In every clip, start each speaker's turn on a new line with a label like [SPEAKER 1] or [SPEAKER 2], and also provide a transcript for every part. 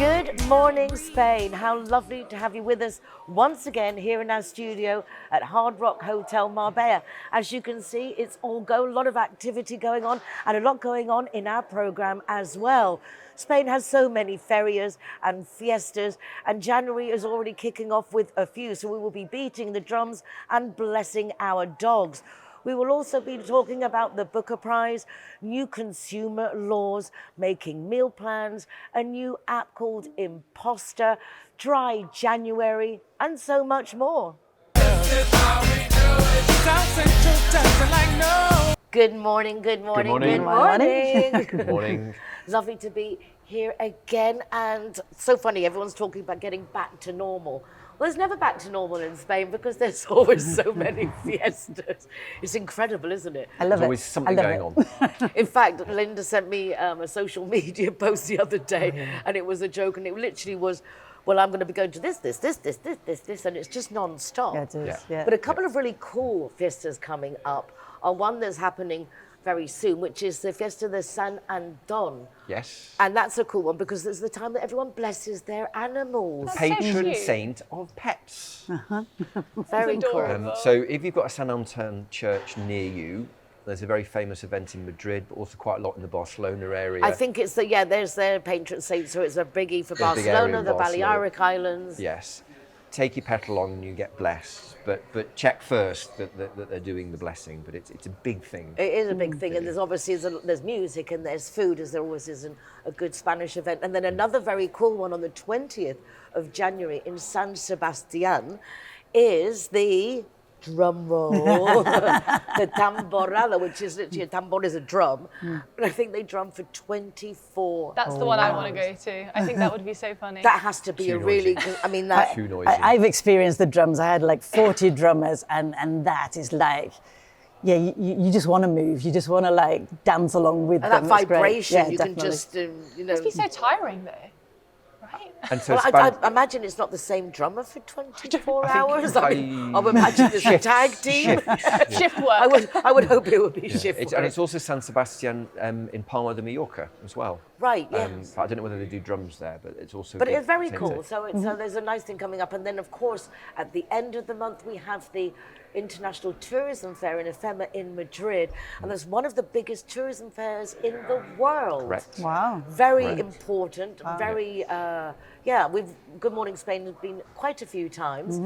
[SPEAKER 1] Good morning, Spain. How lovely to have you with us once again here in our studio at Hard Rock Hotel Marbella. As you can see, it's a lot of activity going on and a lot going on in our program as well. Spain has so many ferias and fiestas, and January is already kicking off with a few, so we will be beating the drums and blessing our dogs. We will also be talking about the Booker Prize, new consumer laws, making meal plans, a new app called Imposter, Dry January, and so much more. Good morning, good morning,
[SPEAKER 2] Good morning.
[SPEAKER 1] good morning.
[SPEAKER 2] Good morning.
[SPEAKER 1] Lovely to be here again, and so funny, everyone's talking about getting back to normal. Well, there's never back to normal in Spain because there's always so many fiestas. It's incredible, isn't it?
[SPEAKER 2] There's always something going on.
[SPEAKER 1] In fact, Linda sent me a social media post the other day, and it was a joke, and it literally was, well, I'm going to be going to this, and it's just non-stop.
[SPEAKER 3] Yeah, it is. Yeah.
[SPEAKER 1] But a couple of really cool fiestas coming up are one that's happening very soon, which is the Fiesta de San Anton.
[SPEAKER 2] Yes.
[SPEAKER 1] And that's a cool one because it's the time that everyone blesses their animals.
[SPEAKER 2] Patron saint of pets.
[SPEAKER 1] Very cool.
[SPEAKER 2] So if you've got a San Anton church near you, there's a very famous event in Madrid, but also quite a lot in the Barcelona area.
[SPEAKER 1] I think it's there's their patron saint, so it's a biggie for
[SPEAKER 2] There's a big area
[SPEAKER 1] Barcelona,
[SPEAKER 2] in
[SPEAKER 1] the
[SPEAKER 2] Barcelona.
[SPEAKER 1] Balearic Islands.
[SPEAKER 2] Yes. Take your pet along and you get blessed, but check first that they're doing the blessing. But it's a big thing.
[SPEAKER 1] It is a big thing, and there's obviously there's music and there's food, as there always is in a good Spanish event. And then another very cool one on the 20th of January in San Sebastian is the drum roll, the Tamborrada, which is literally a tambor is a drum, but I think they drum for 24.
[SPEAKER 4] That's the one I want to go to. I think that would be so funny.
[SPEAKER 1] That has to be
[SPEAKER 2] Too
[SPEAKER 1] a really
[SPEAKER 2] noisy.
[SPEAKER 1] good, I mean, that.
[SPEAKER 2] Too noisy.
[SPEAKER 3] I've experienced the drums. I had like 40 drummers, and that is like, yeah, you just want to move. You just want to like dance along with
[SPEAKER 1] And
[SPEAKER 3] them.
[SPEAKER 1] that
[SPEAKER 3] It's great.
[SPEAKER 1] vibration,
[SPEAKER 3] Yeah,
[SPEAKER 1] you
[SPEAKER 3] definitely.
[SPEAKER 1] can just, you know.
[SPEAKER 4] It must be so tiring though, right?
[SPEAKER 2] And so
[SPEAKER 1] Well, I imagine it's not the same drummer for 24 hours. I would imagine it's a tag team.
[SPEAKER 4] Shift work.
[SPEAKER 1] I would hope it would be shift
[SPEAKER 2] and
[SPEAKER 1] work.
[SPEAKER 2] it's also San Sebastian in Palma de Mallorca as well.
[SPEAKER 1] Right, yes.
[SPEAKER 2] I don't know whether they do drums there, but it's also.
[SPEAKER 1] But
[SPEAKER 2] good.
[SPEAKER 1] it's very
[SPEAKER 2] Same
[SPEAKER 1] cool.
[SPEAKER 2] thing.
[SPEAKER 1] So there's a nice thing coming up. And then, of course, at the end of the month, we have the International Tourism Fair in Ephema in Madrid. And that's one of the biggest tourism fairs in the world.
[SPEAKER 2] Correct.
[SPEAKER 3] Wow.
[SPEAKER 1] Very
[SPEAKER 2] Correct.
[SPEAKER 1] important, very, Good Morning Spain has been quite a few times.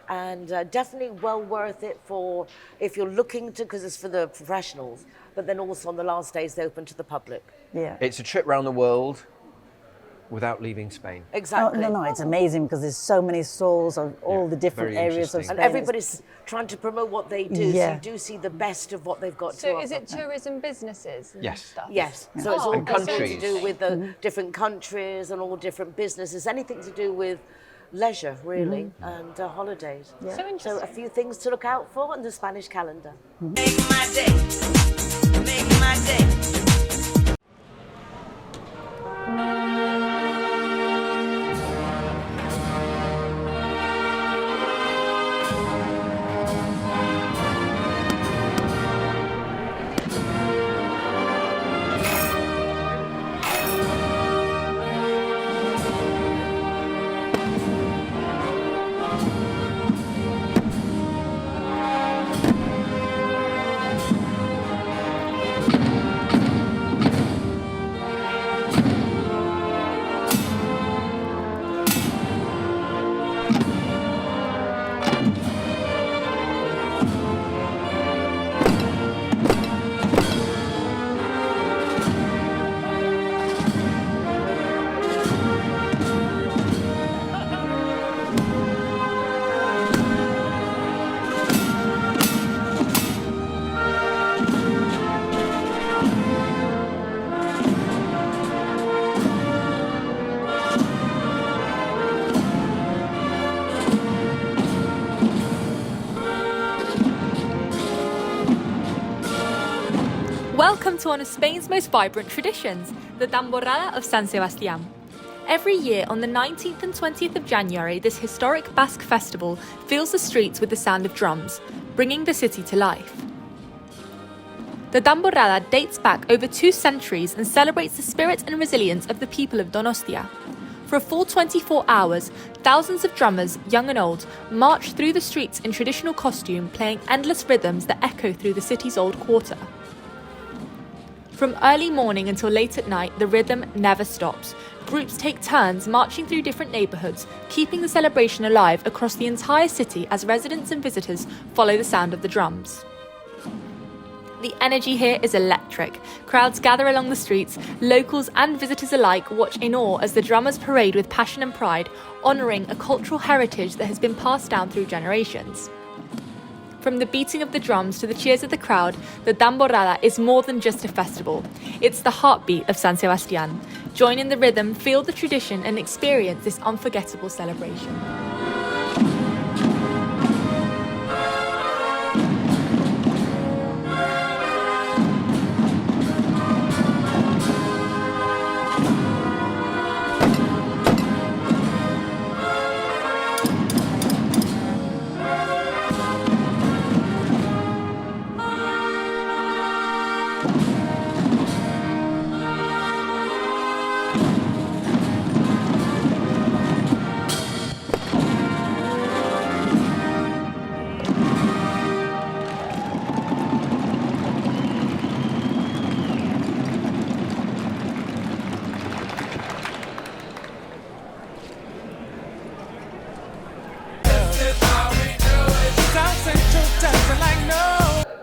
[SPEAKER 1] And definitely well worth it for, if you're looking to, because it's for the professionals, but then also on the last days, they're open to the public.
[SPEAKER 3] Yeah.
[SPEAKER 2] It's a trip around the world without leaving Spain.
[SPEAKER 1] Exactly.
[SPEAKER 3] No, it's amazing because there's so many stalls of all the different
[SPEAKER 2] very
[SPEAKER 3] areas of
[SPEAKER 2] interesting.
[SPEAKER 3] Spain.
[SPEAKER 1] And everybody's trying to promote what they do,
[SPEAKER 3] Yeah.
[SPEAKER 1] so you do see the best of what they've got to
[SPEAKER 4] So
[SPEAKER 1] offer.
[SPEAKER 4] is it tourism businesses and
[SPEAKER 2] Yes.
[SPEAKER 4] stuff?
[SPEAKER 1] Yes, so it's all
[SPEAKER 2] And
[SPEAKER 1] got to
[SPEAKER 2] countries.
[SPEAKER 1] do with the different countries and all different businesses, anything to do with leisure, really, and holidays.
[SPEAKER 4] So
[SPEAKER 1] So
[SPEAKER 4] interesting.
[SPEAKER 1] a few things to look out for on the Spanish calendar.
[SPEAKER 5] Make my day. Make my day.
[SPEAKER 6] Welcome to one of Spain's most vibrant traditions, the Tamborrada of San Sebastian. Every year on the 19th and 20th of January, this historic Basque festival fills the streets with the sound of drums, bringing the city to life. The Tamborrada dates back over 2 centuries and celebrates the spirit and resilience of the people of Donostia. For a full 24 hours, thousands of drummers, young and old, march through the streets in traditional costume, playing endless rhythms that echo through the city's old quarter. From early morning until late at night, the rhythm never stops. Groups take turns marching through different neighbourhoods, keeping the celebration alive across the entire city as residents and visitors follow the sound of the drums. The energy here is electric. Crowds gather along the streets, locals and visitors alike watch in awe as the drummers parade with passion and pride, honouring a cultural heritage that has been passed down through generations. From the beating of the drums to the cheers of the crowd, the Tamborrada is more than just a festival. It's the heartbeat of San Sebastian. Join in the rhythm, feel the tradition and experience this unforgettable celebration.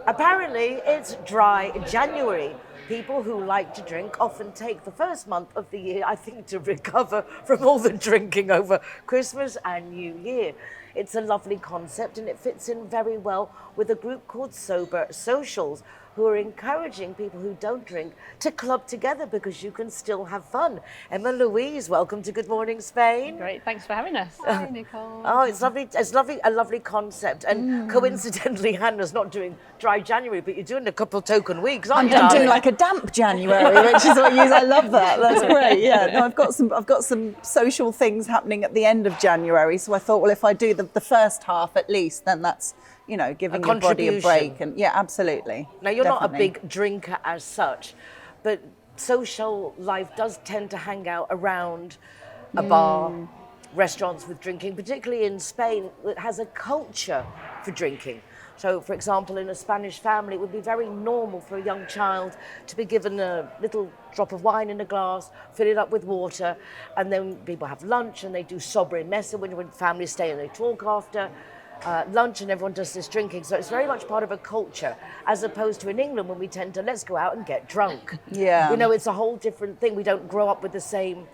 [SPEAKER 1] Apparently, it's dry January. People who like to drink often take the first month of the year, I think, to recover from all the drinking over Christmas and New Year. It's a lovely concept and it fits in very well with a group called Sober Socials, who are encouraging people who don't drink to club together because you can still have fun. Emma Louise, welcome to Good Morning Spain.
[SPEAKER 7] Great, thanks for having us.
[SPEAKER 4] Hi, Nicole.
[SPEAKER 1] Oh, it's lovely. It's lovely. A lovely concept. And coincidentally, Hannah's not doing dry January, but you're doing a couple token weeks, aren't you?
[SPEAKER 3] I'm doing
[SPEAKER 1] darling?
[SPEAKER 3] like a damp January, which is what you use. I love that. That's great. Yeah. No, I've got some social things happening at the end of January, so I thought, well, if I do the first half at least, then that's, you know, giving your body a break. And yeah, absolutely.
[SPEAKER 1] Now, you're not a
[SPEAKER 3] Definitely.
[SPEAKER 1] big drinker as such, but social life does tend to hang out around a bar, restaurants with drinking, particularly in Spain, that has a culture for drinking. So, for example, in a Spanish family, it would be very normal for a young child to be given a little drop of wine in a glass, fill it up with water, and then people have lunch and they do sobremesa when families stay and they talk after lunch, and everyone does this drinking. So it's very much part of a culture, as opposed to in England when we tend to let's go out and get drunk.
[SPEAKER 3] Yeah.
[SPEAKER 1] You know, it's a whole different thing. We don't grow up with the same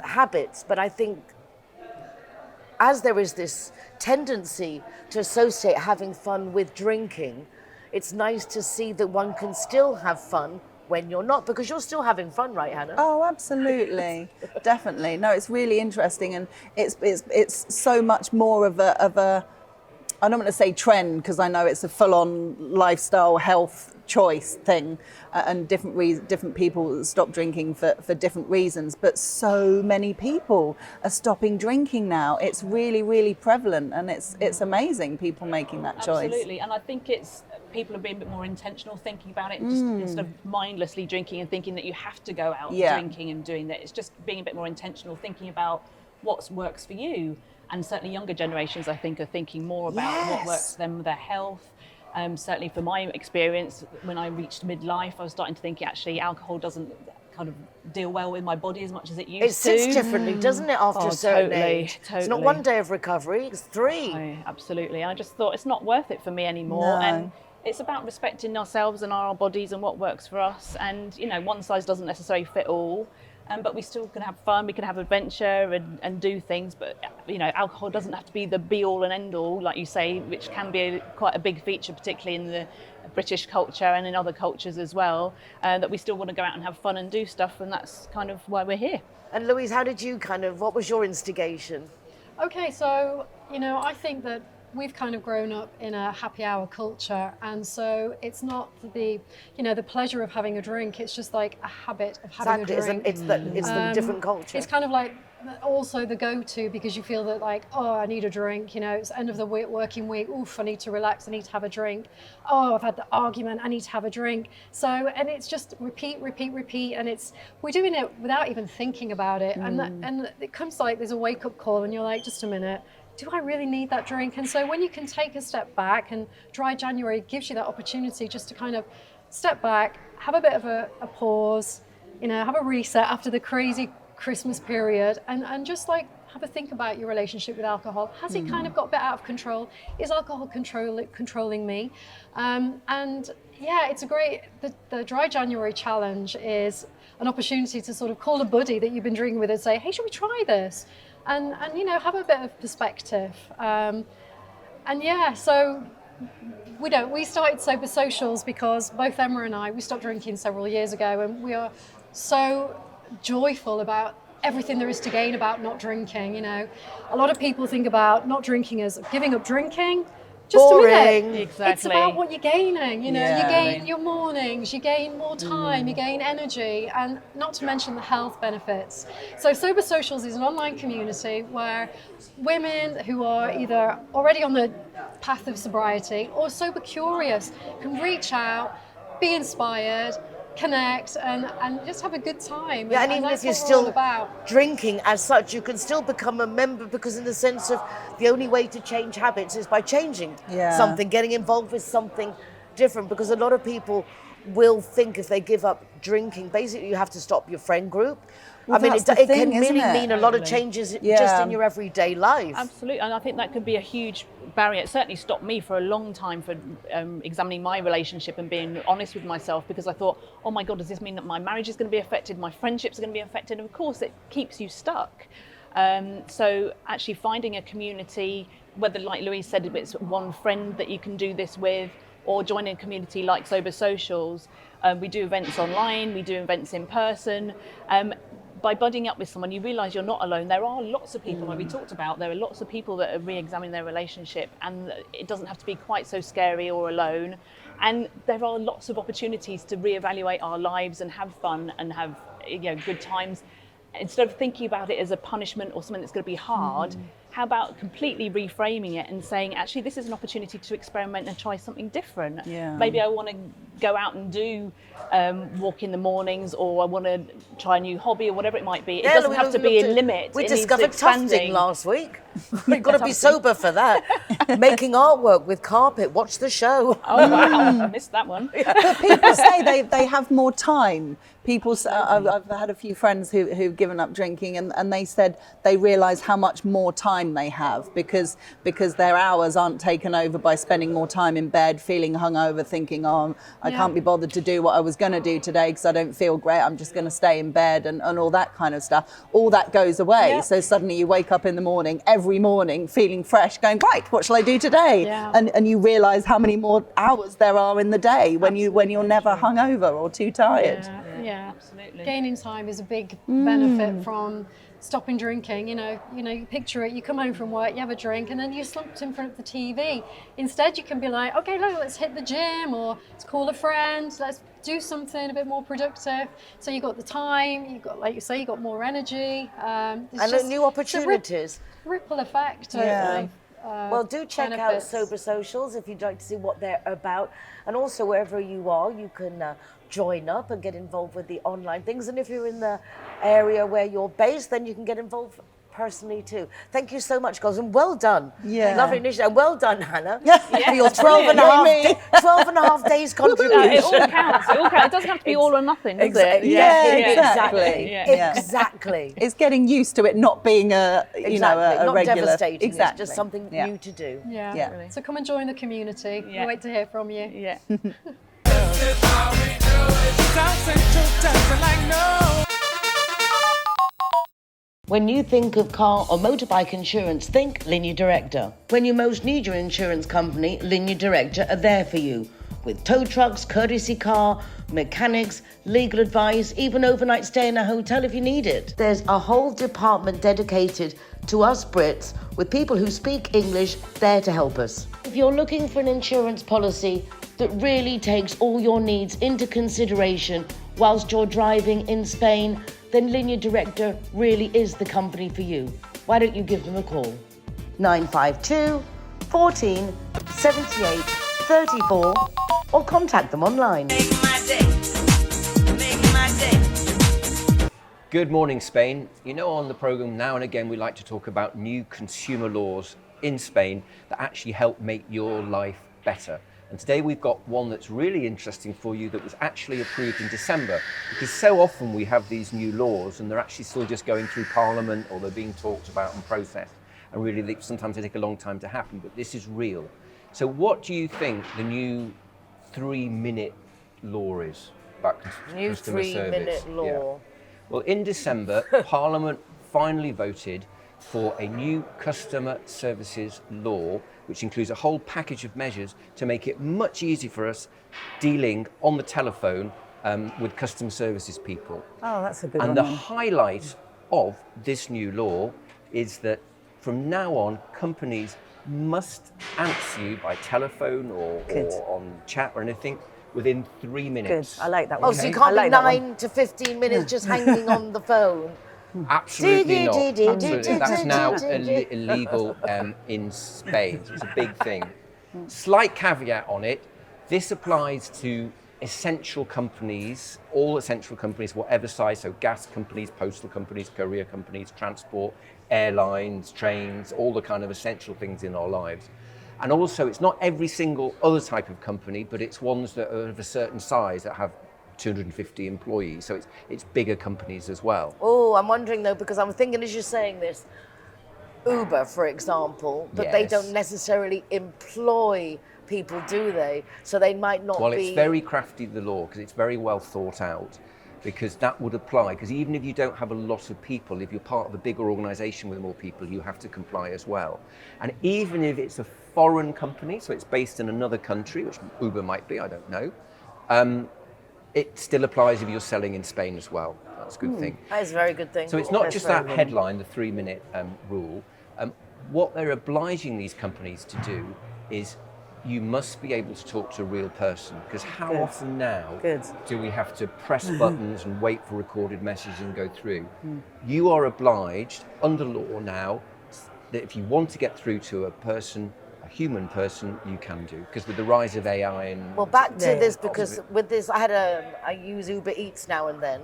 [SPEAKER 1] habits, but I think as there is this tendency to associate having fun with drinking, it's nice to see that one can still have fun when you're not, because you're still having fun, right, Hannah?
[SPEAKER 3] Oh, absolutely, definitely. No, it's really interesting, and it's so much more of a I don't want to say trend, because I know it's a full-on lifestyle health choice thing, and different people stop drinking for different reasons, but so many people are stopping drinking now. It's really, really prevalent, and it's amazing, people making that choice.
[SPEAKER 7] Absolutely, and I think it's people are being a bit more intentional thinking about it, just instead of mindlessly drinking and thinking that you have to go out drinking and doing that. It's just being a bit more intentional, thinking about what works for you. And certainly younger generations, I think, are thinking more about what works for them, their health. Certainly for my experience, when I reached midlife, I was starting to think actually alcohol doesn't kind of deal well with my body as much as it used to.
[SPEAKER 1] It sits differently, doesn't it, after a certain age?
[SPEAKER 7] Totally.
[SPEAKER 1] It's not one day of recovery, it's 3.
[SPEAKER 7] Oh, absolutely. And I just thought it's not worth it for me anymore.
[SPEAKER 3] No.
[SPEAKER 7] And it's about respecting ourselves and our bodies and what works for us. And, you know, one size doesn't necessarily fit all. But we still can have fun, we can have adventure and do things, but you know, alcohol doesn't have to be the be all and end all, like you say, which can be quite a big feature, particularly in the British culture and in other cultures as well, that we still want to go out and have fun and do stuff, and that's kind of why we're here.
[SPEAKER 1] And Louise, how did you what was your instigation?
[SPEAKER 8] Okay, so, you know, I think that we've kind of grown up in a happy hour culture, and so it's not the pleasure of having a drink, it's just like a habit of having a drink.
[SPEAKER 1] It's the different culture.
[SPEAKER 8] It's kind of like also the go-to because you feel that like, oh, I need a drink, you know, it's end of the working week, oof, I need to relax, I need to have a drink. Oh, I've had the argument, I need to have a drink. So, and it's just repeat, and we're doing it without even thinking about it. And it comes like there's a wake-up call and you're like, just a minute, do I really need that drink? And so when you can take a step back, and Dry January gives you that opportunity just to kind of step back, have a bit of a pause, you know, have a reset after the crazy Christmas period, and just like have a think about your relationship with alcohol. Has it kind of got a bit out of control? Is alcohol controlling me? And yeah, it's a great, the Dry January challenge is an opportunity to sort of call a buddy that you've been drinking with and say, hey, should we try this? And you know, have a bit of perspective. And yeah, so we started Sober Socials because both Emma and I, we stopped drinking several years ago, and we are so joyful about everything there is to gain about not drinking. You know, a lot of people think about not drinking as giving up drinking. Just
[SPEAKER 1] Boring.
[SPEAKER 8] a minute.
[SPEAKER 7] Exactly.
[SPEAKER 8] It's about what you're gaining. You know,
[SPEAKER 3] Yeah.
[SPEAKER 8] you gain your mornings, you gain more time, you gain energy, and not to mention the health benefits. So Sober Socials is an online community where women who are either already on the path of sobriety or sober curious can reach out, be inspired, connect, and just have a good time.
[SPEAKER 1] Yeah, and even
[SPEAKER 8] that's
[SPEAKER 1] if you're
[SPEAKER 8] what we're all
[SPEAKER 1] still
[SPEAKER 8] about.
[SPEAKER 1] drinking as such, you can still become a member, because in the sense of the only way to change habits is by changing something, getting involved with something different, because a lot of people will think if they give up drinking, basically you have to stop your friend group.
[SPEAKER 3] Well,
[SPEAKER 1] I mean,
[SPEAKER 3] that's
[SPEAKER 1] it
[SPEAKER 3] the
[SPEAKER 1] can
[SPEAKER 3] thing,
[SPEAKER 1] really
[SPEAKER 3] isn't it?
[SPEAKER 1] mean a lot of changes just in your everyday life.
[SPEAKER 7] Absolutely, and I think that could be a huge barrier. It certainly stopped me for a long time for examining my relationship and being honest with myself, because I thought, oh my God, does this mean that my marriage is going to be affected, my friendships are going to be affected? And of course, it keeps you stuck. So actually finding a community, whether, like Louise said, it's one friend that you can do this with, or joining a community like Sober Socials. We do events online, we do events in person. By budding up with someone, you realise you're not alone. There are lots of people, like we talked about, there are lots of people that are re-examining their relationship, and it doesn't have to be quite so scary or alone. And there are lots of opportunities to re-evaluate our lives and have fun and have, you know, good times. Instead of thinking about it as a punishment or something that's going to be hard, how about completely reframing it and saying, actually, this is an opportunity to experiment and try something different.
[SPEAKER 3] Yeah.
[SPEAKER 7] Maybe I want to go out and do walk in the mornings, or I want to try a new hobby, or whatever it might be. It doesn't have to be a limit.
[SPEAKER 1] We
[SPEAKER 7] It needs
[SPEAKER 1] discovered tufting
[SPEAKER 7] expanding.
[SPEAKER 1] last week. We've got to be sober for that. Making artwork with carpet. Watch the show.
[SPEAKER 7] Oh, wow, I missed that one.
[SPEAKER 3] But people say they have more time. People, I've had a few friends who've given up drinking, and they said they realise how much more time they have because their hours aren't taken over by spending more time in bed, feeling hungover, thinking, oh, I can't be bothered to do what I was going to do today because I don't feel great. I'm just going to stay in bed and all that kind of stuff. All that goes away.
[SPEAKER 7] Yeah.
[SPEAKER 3] So suddenly you wake up in the morning, every morning, feeling fresh, going, right, what shall I do today?
[SPEAKER 8] Yeah.
[SPEAKER 3] And you realise how many more hours there are in the day when you're never hungover or too tired.
[SPEAKER 8] Yeah,
[SPEAKER 7] absolutely.
[SPEAKER 8] Gaining time is a big benefit from stopping drinking. You know, you picture it. You come home from work, you have a drink, and then you're slumped in front of the TV. Instead, you can be like, okay, look, let's hit the gym, or let's call a friend. Let's do something a bit more productive. So you got the time. You got, like you say, you got more energy.
[SPEAKER 1] And new opportunities.
[SPEAKER 8] Ripple effect.
[SPEAKER 3] Yeah.
[SPEAKER 1] Well, do check out Sober Socials if you'd like to see what they're about. And also, wherever you are, you can join up and get involved with the online things. And if you're in the area where you're based, then you can get involved personally too. Thank you so much, girls, and well done.
[SPEAKER 3] Yeah.
[SPEAKER 1] Lovely initiative. And well done, Hannah,
[SPEAKER 3] Yeah.
[SPEAKER 1] for your 12 and a half days contribution.
[SPEAKER 7] It all counts. It all counts. It doesn't have to be all or nothing, does it?
[SPEAKER 3] Yeah,
[SPEAKER 1] exactly.
[SPEAKER 3] Yeah.
[SPEAKER 1] Exactly.
[SPEAKER 3] It's getting used to it not being a
[SPEAKER 1] Not
[SPEAKER 3] regular.
[SPEAKER 1] devastating.
[SPEAKER 3] Exactly.
[SPEAKER 1] It's just something
[SPEAKER 3] Yeah.
[SPEAKER 1] new to do.
[SPEAKER 8] Yeah.
[SPEAKER 3] Yeah.
[SPEAKER 8] So come and join the community.
[SPEAKER 7] Yeah.
[SPEAKER 8] I'll wait to hear from you.
[SPEAKER 7] Yeah.
[SPEAKER 1] When you think of car or motorbike insurance, think Linea Directa. When you most need your insurance company, Linea Directa are there for you. With tow trucks, courtesy car, mechanics, legal advice, even overnight stay in a hotel if you need it. There's a whole department dedicated to us Brits with people who speak English there to help us. If you're looking for an insurance policy that really takes all your needs into consideration whilst you're driving in Spain, then Linea Directa really is the company for you. Why don't you give them a call? 952 14 78 34 or contact them online.
[SPEAKER 5] Make my day. Make my day.
[SPEAKER 2] Good morning, Spain. You know, on the program now and again we like to talk about new consumer laws in Spain that actually help make your life better. And today we've got one that's really interesting for you that was actually approved in December, because so often we have these new laws and they're actually still just going through Parliament or they're being talked about and processed, and really sometimes they take a long time to happen, but this is real. So what do you think the new 3-minute law is about
[SPEAKER 1] New
[SPEAKER 2] customer service?
[SPEAKER 1] 3-minute law.
[SPEAKER 2] Yeah. Well, in December, Parliament finally voted for a new customer services law, which includes a whole package of measures to make it much easier for us dealing on the telephone with customer services people.
[SPEAKER 3] Oh, that's a good
[SPEAKER 2] And
[SPEAKER 3] one.
[SPEAKER 2] the highlight of this new law is that from now on, companies must answer you by telephone or on chat or anything within 3 minutes.
[SPEAKER 3] Good. I like that
[SPEAKER 1] Oh,
[SPEAKER 3] one.
[SPEAKER 1] so you can't
[SPEAKER 3] I
[SPEAKER 1] be
[SPEAKER 3] like that
[SPEAKER 1] 9 to 15 minutes just hanging on the phone?
[SPEAKER 2] Absolutely not. Absolutely. That's now illegal in Spain. So it's a big thing. Slight caveat on it. This applies to essential companies, all essential companies, whatever size. So gas companies, postal companies, courier companies, transport, airlines, trains, all the kind of essential things in our lives. And also, it's not every single other type of company, but it's ones that are of a certain size that have 250 employees, so it's bigger companies as well.
[SPEAKER 1] Oh, I'm wondering though, because I'm thinking as you're saying this, Uber, for example, but they
[SPEAKER 2] Yes.
[SPEAKER 1] don't necessarily employ people, do they? So they might not
[SPEAKER 2] Well,
[SPEAKER 1] be...
[SPEAKER 2] it's very crafty, the law, because it's very well thought out, because that would apply, because even if you don't have a lot of people, if you're part of a bigger organisation with more people, you have to comply as well. And even if it's a foreign company, so it's based in another country, which Uber might be, I don't know, it still applies if you're selling in Spain as well. That's a good thing.
[SPEAKER 1] That is a very good thing.
[SPEAKER 2] So it's not
[SPEAKER 1] That's
[SPEAKER 2] just
[SPEAKER 1] very
[SPEAKER 2] that
[SPEAKER 1] good.
[SPEAKER 2] headline, the 3-minute rule. What they're obliging these companies to do is you must be able to talk to a real person, because how often now do we have to press buttons and wait for recorded messages and go through? You are obliged under law now that if you want to get through to a person, a human person, you can do, because with the rise of AI and
[SPEAKER 1] Well, back to this, because with this, I use Uber Eats now and then,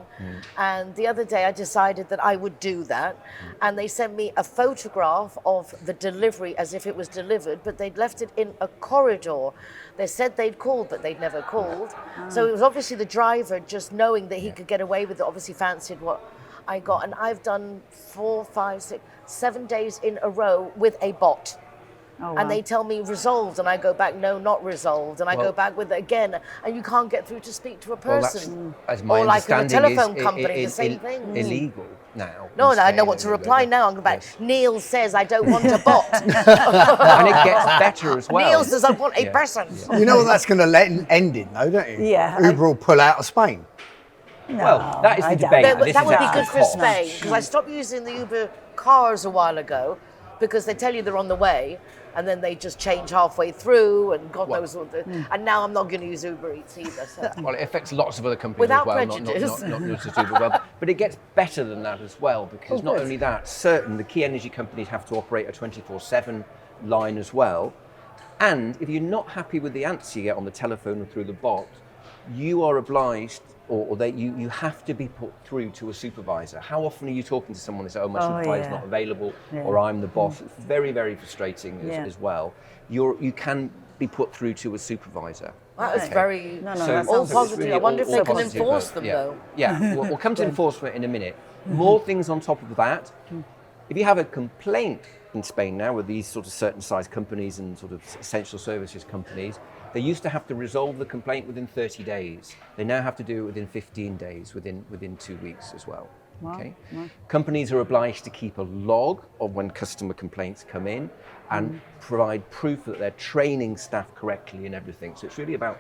[SPEAKER 1] and the other day I decided that I would do that, and they sent me a photograph of the delivery as if it was delivered, but they'd left it in a corridor. They said they'd called, but they'd never called. So it was obviously the driver just knowing that he could get away with it, obviously fancied what I got, and I've done 4, 5, 6, 7 days in a row with a bot.
[SPEAKER 3] Oh, wow.
[SPEAKER 1] And they tell me resolved, and I go back, no, not resolved, and I go back with it again, and you can't get through to speak to a person.
[SPEAKER 2] as my
[SPEAKER 1] or like with a
[SPEAKER 2] understanding
[SPEAKER 1] telephone
[SPEAKER 2] is
[SPEAKER 1] company, the same thing.
[SPEAKER 2] illegal now.
[SPEAKER 1] No,
[SPEAKER 2] in
[SPEAKER 1] I know
[SPEAKER 2] Spain
[SPEAKER 1] what to
[SPEAKER 2] and
[SPEAKER 1] reply
[SPEAKER 2] England.
[SPEAKER 1] now. I'm going back.
[SPEAKER 2] Yes.
[SPEAKER 1] Neil says I don't want a bot.
[SPEAKER 2] And it gets better as well.
[SPEAKER 1] Neil says I want a person.
[SPEAKER 9] You know what that's going to end in, though, don't you?
[SPEAKER 3] Yeah.
[SPEAKER 9] Uber will pull out of Spain.
[SPEAKER 2] Well, that is the
[SPEAKER 3] I doubt
[SPEAKER 2] debate.
[SPEAKER 1] No,
[SPEAKER 3] it.
[SPEAKER 1] but
[SPEAKER 2] This
[SPEAKER 1] that
[SPEAKER 2] is
[SPEAKER 1] would be
[SPEAKER 2] at
[SPEAKER 1] good for
[SPEAKER 2] cost.
[SPEAKER 1] Spain, because I stopped using the Uber cars a while ago, because they tell you they're on the way, and then they just change halfway through, and God knows what. And now I'm not going to use Uber Eats either. So.
[SPEAKER 2] Well, it affects lots of other companies
[SPEAKER 1] Without
[SPEAKER 2] as well,
[SPEAKER 1] prejudice.
[SPEAKER 2] not just Uber. Well, but it gets better than that as well, because not only that, the key energy companies have to operate a 24/7 line as well. And if you're not happy with the answer you get on the telephone or through the bot, you are obliged, you have to be put through to a supervisor. How often are you talking to someone and say, oh, my supervisor's not available, or I'm the boss? It's very, very frustrating as well. You can be put through to a supervisor.
[SPEAKER 1] That is very
[SPEAKER 3] that
[SPEAKER 1] all
[SPEAKER 3] sounds
[SPEAKER 1] positive.
[SPEAKER 2] really
[SPEAKER 1] I wonder if
[SPEAKER 2] all
[SPEAKER 1] they can
[SPEAKER 2] positive,
[SPEAKER 1] enforce
[SPEAKER 2] but
[SPEAKER 1] them,
[SPEAKER 2] yeah.
[SPEAKER 1] though.
[SPEAKER 2] Yeah, we'll come to enforcement in a minute. More things on top of that. If you have a complaint in Spain now with these sort of certain size companies and sort of essential services companies, they used to have to resolve the complaint within 30 days. They now have to do it within 15 days, within 2 weeks as well.
[SPEAKER 3] Wow.
[SPEAKER 2] Okay. Companies are obliged to keep a log of when customer complaints come in and provide proof that they're training staff correctly and everything. So it's really about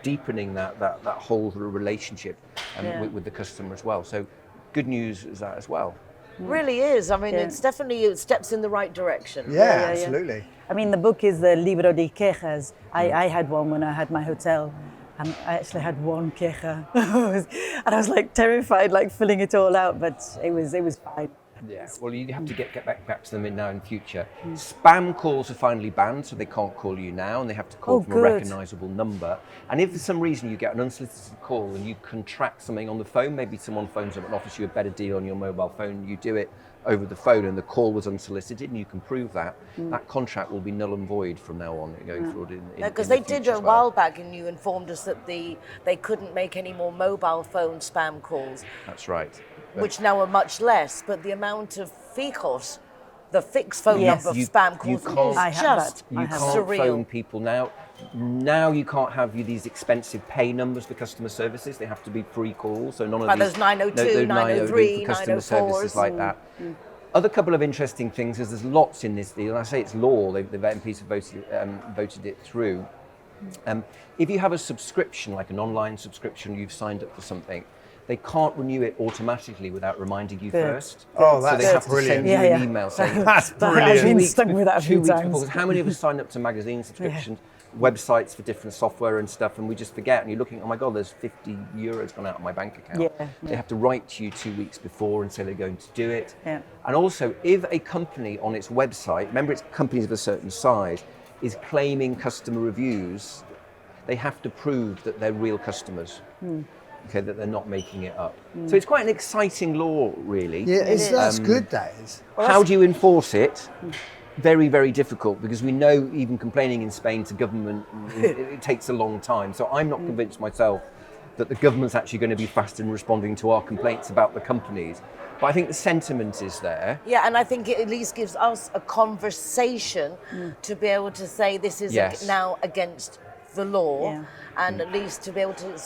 [SPEAKER 2] deepening that whole relationship with the customer as well. So good news is that as well.
[SPEAKER 1] Really is. I mean, it's definitely steps in the right direction.
[SPEAKER 9] Yeah, absolutely.
[SPEAKER 3] I mean, the book is the Libro de Quejas. I had one when I had my hotel.
[SPEAKER 10] And I actually had one queja, and I was like terrified, like filling it all out, but it was fine.
[SPEAKER 2] Yeah, well, you have to get back to them now in future. Spam calls are finally banned, so they can't call you now, and they have to call from a recognisable number. And if for some reason you get an unsolicited call and you contract something on the phone, maybe someone phones up and offers you a better deal on your mobile phone, you do it over the phone and the call was unsolicited and you can prove that, that contract will be null and void from now on going forward in
[SPEAKER 1] because
[SPEAKER 2] the
[SPEAKER 1] they did
[SPEAKER 2] future
[SPEAKER 1] a
[SPEAKER 2] as well.
[SPEAKER 1] while back, and you informed us that they couldn't make any more mobile phone spam calls.
[SPEAKER 2] That's right.
[SPEAKER 1] Which now are much less, but the amount of fijos, the fixed phone number of spam calls, is just
[SPEAKER 2] you can't
[SPEAKER 1] surreal.
[SPEAKER 2] phone people now. Now you can't have these expensive pay numbers for customer services. They have to be free calls. So none of these.
[SPEAKER 1] Those 902, 903,
[SPEAKER 2] for customer
[SPEAKER 1] 904s.
[SPEAKER 2] services like that. Other couple of interesting things is there's lots in this deal. And I say it's law. The MPs have voted it through. If you have a subscription, like an online subscription, you've signed up for something, they can't renew it automatically without reminding you first.
[SPEAKER 9] Oh,
[SPEAKER 2] so
[SPEAKER 9] that's
[SPEAKER 2] they have to
[SPEAKER 9] brilliant.
[SPEAKER 2] send you an email saying,
[SPEAKER 9] That's
[SPEAKER 10] I've
[SPEAKER 9] brilliant.
[SPEAKER 10] been stuck with that a few
[SPEAKER 2] 2 weeks
[SPEAKER 10] times.
[SPEAKER 2] before. How many of us signed up to magazine subscriptions, websites for different software and stuff, and we just forget, and you're looking, oh my God, there's 50 euros gone out of my bank account. They have to write to you 2 weeks before and say they're going to do it. And also, if a company on its website, remember it's companies of a certain size, is claiming customer reviews, they have to prove that they're real customers. Okay, that they're not making it up. So it's quite an exciting law, really.
[SPEAKER 9] Yeah, that's good, that is.
[SPEAKER 2] How do you enforce it? Very, very difficult, because we know even complaining in Spain to government, it takes a long time. So I'm not convinced myself that the government's actually going to be fast in responding to our complaints about the companies. But I think the sentiment is there.
[SPEAKER 1] Yeah, and I think it at least gives us a conversation to be able to say this is now against the law, and at least to be able to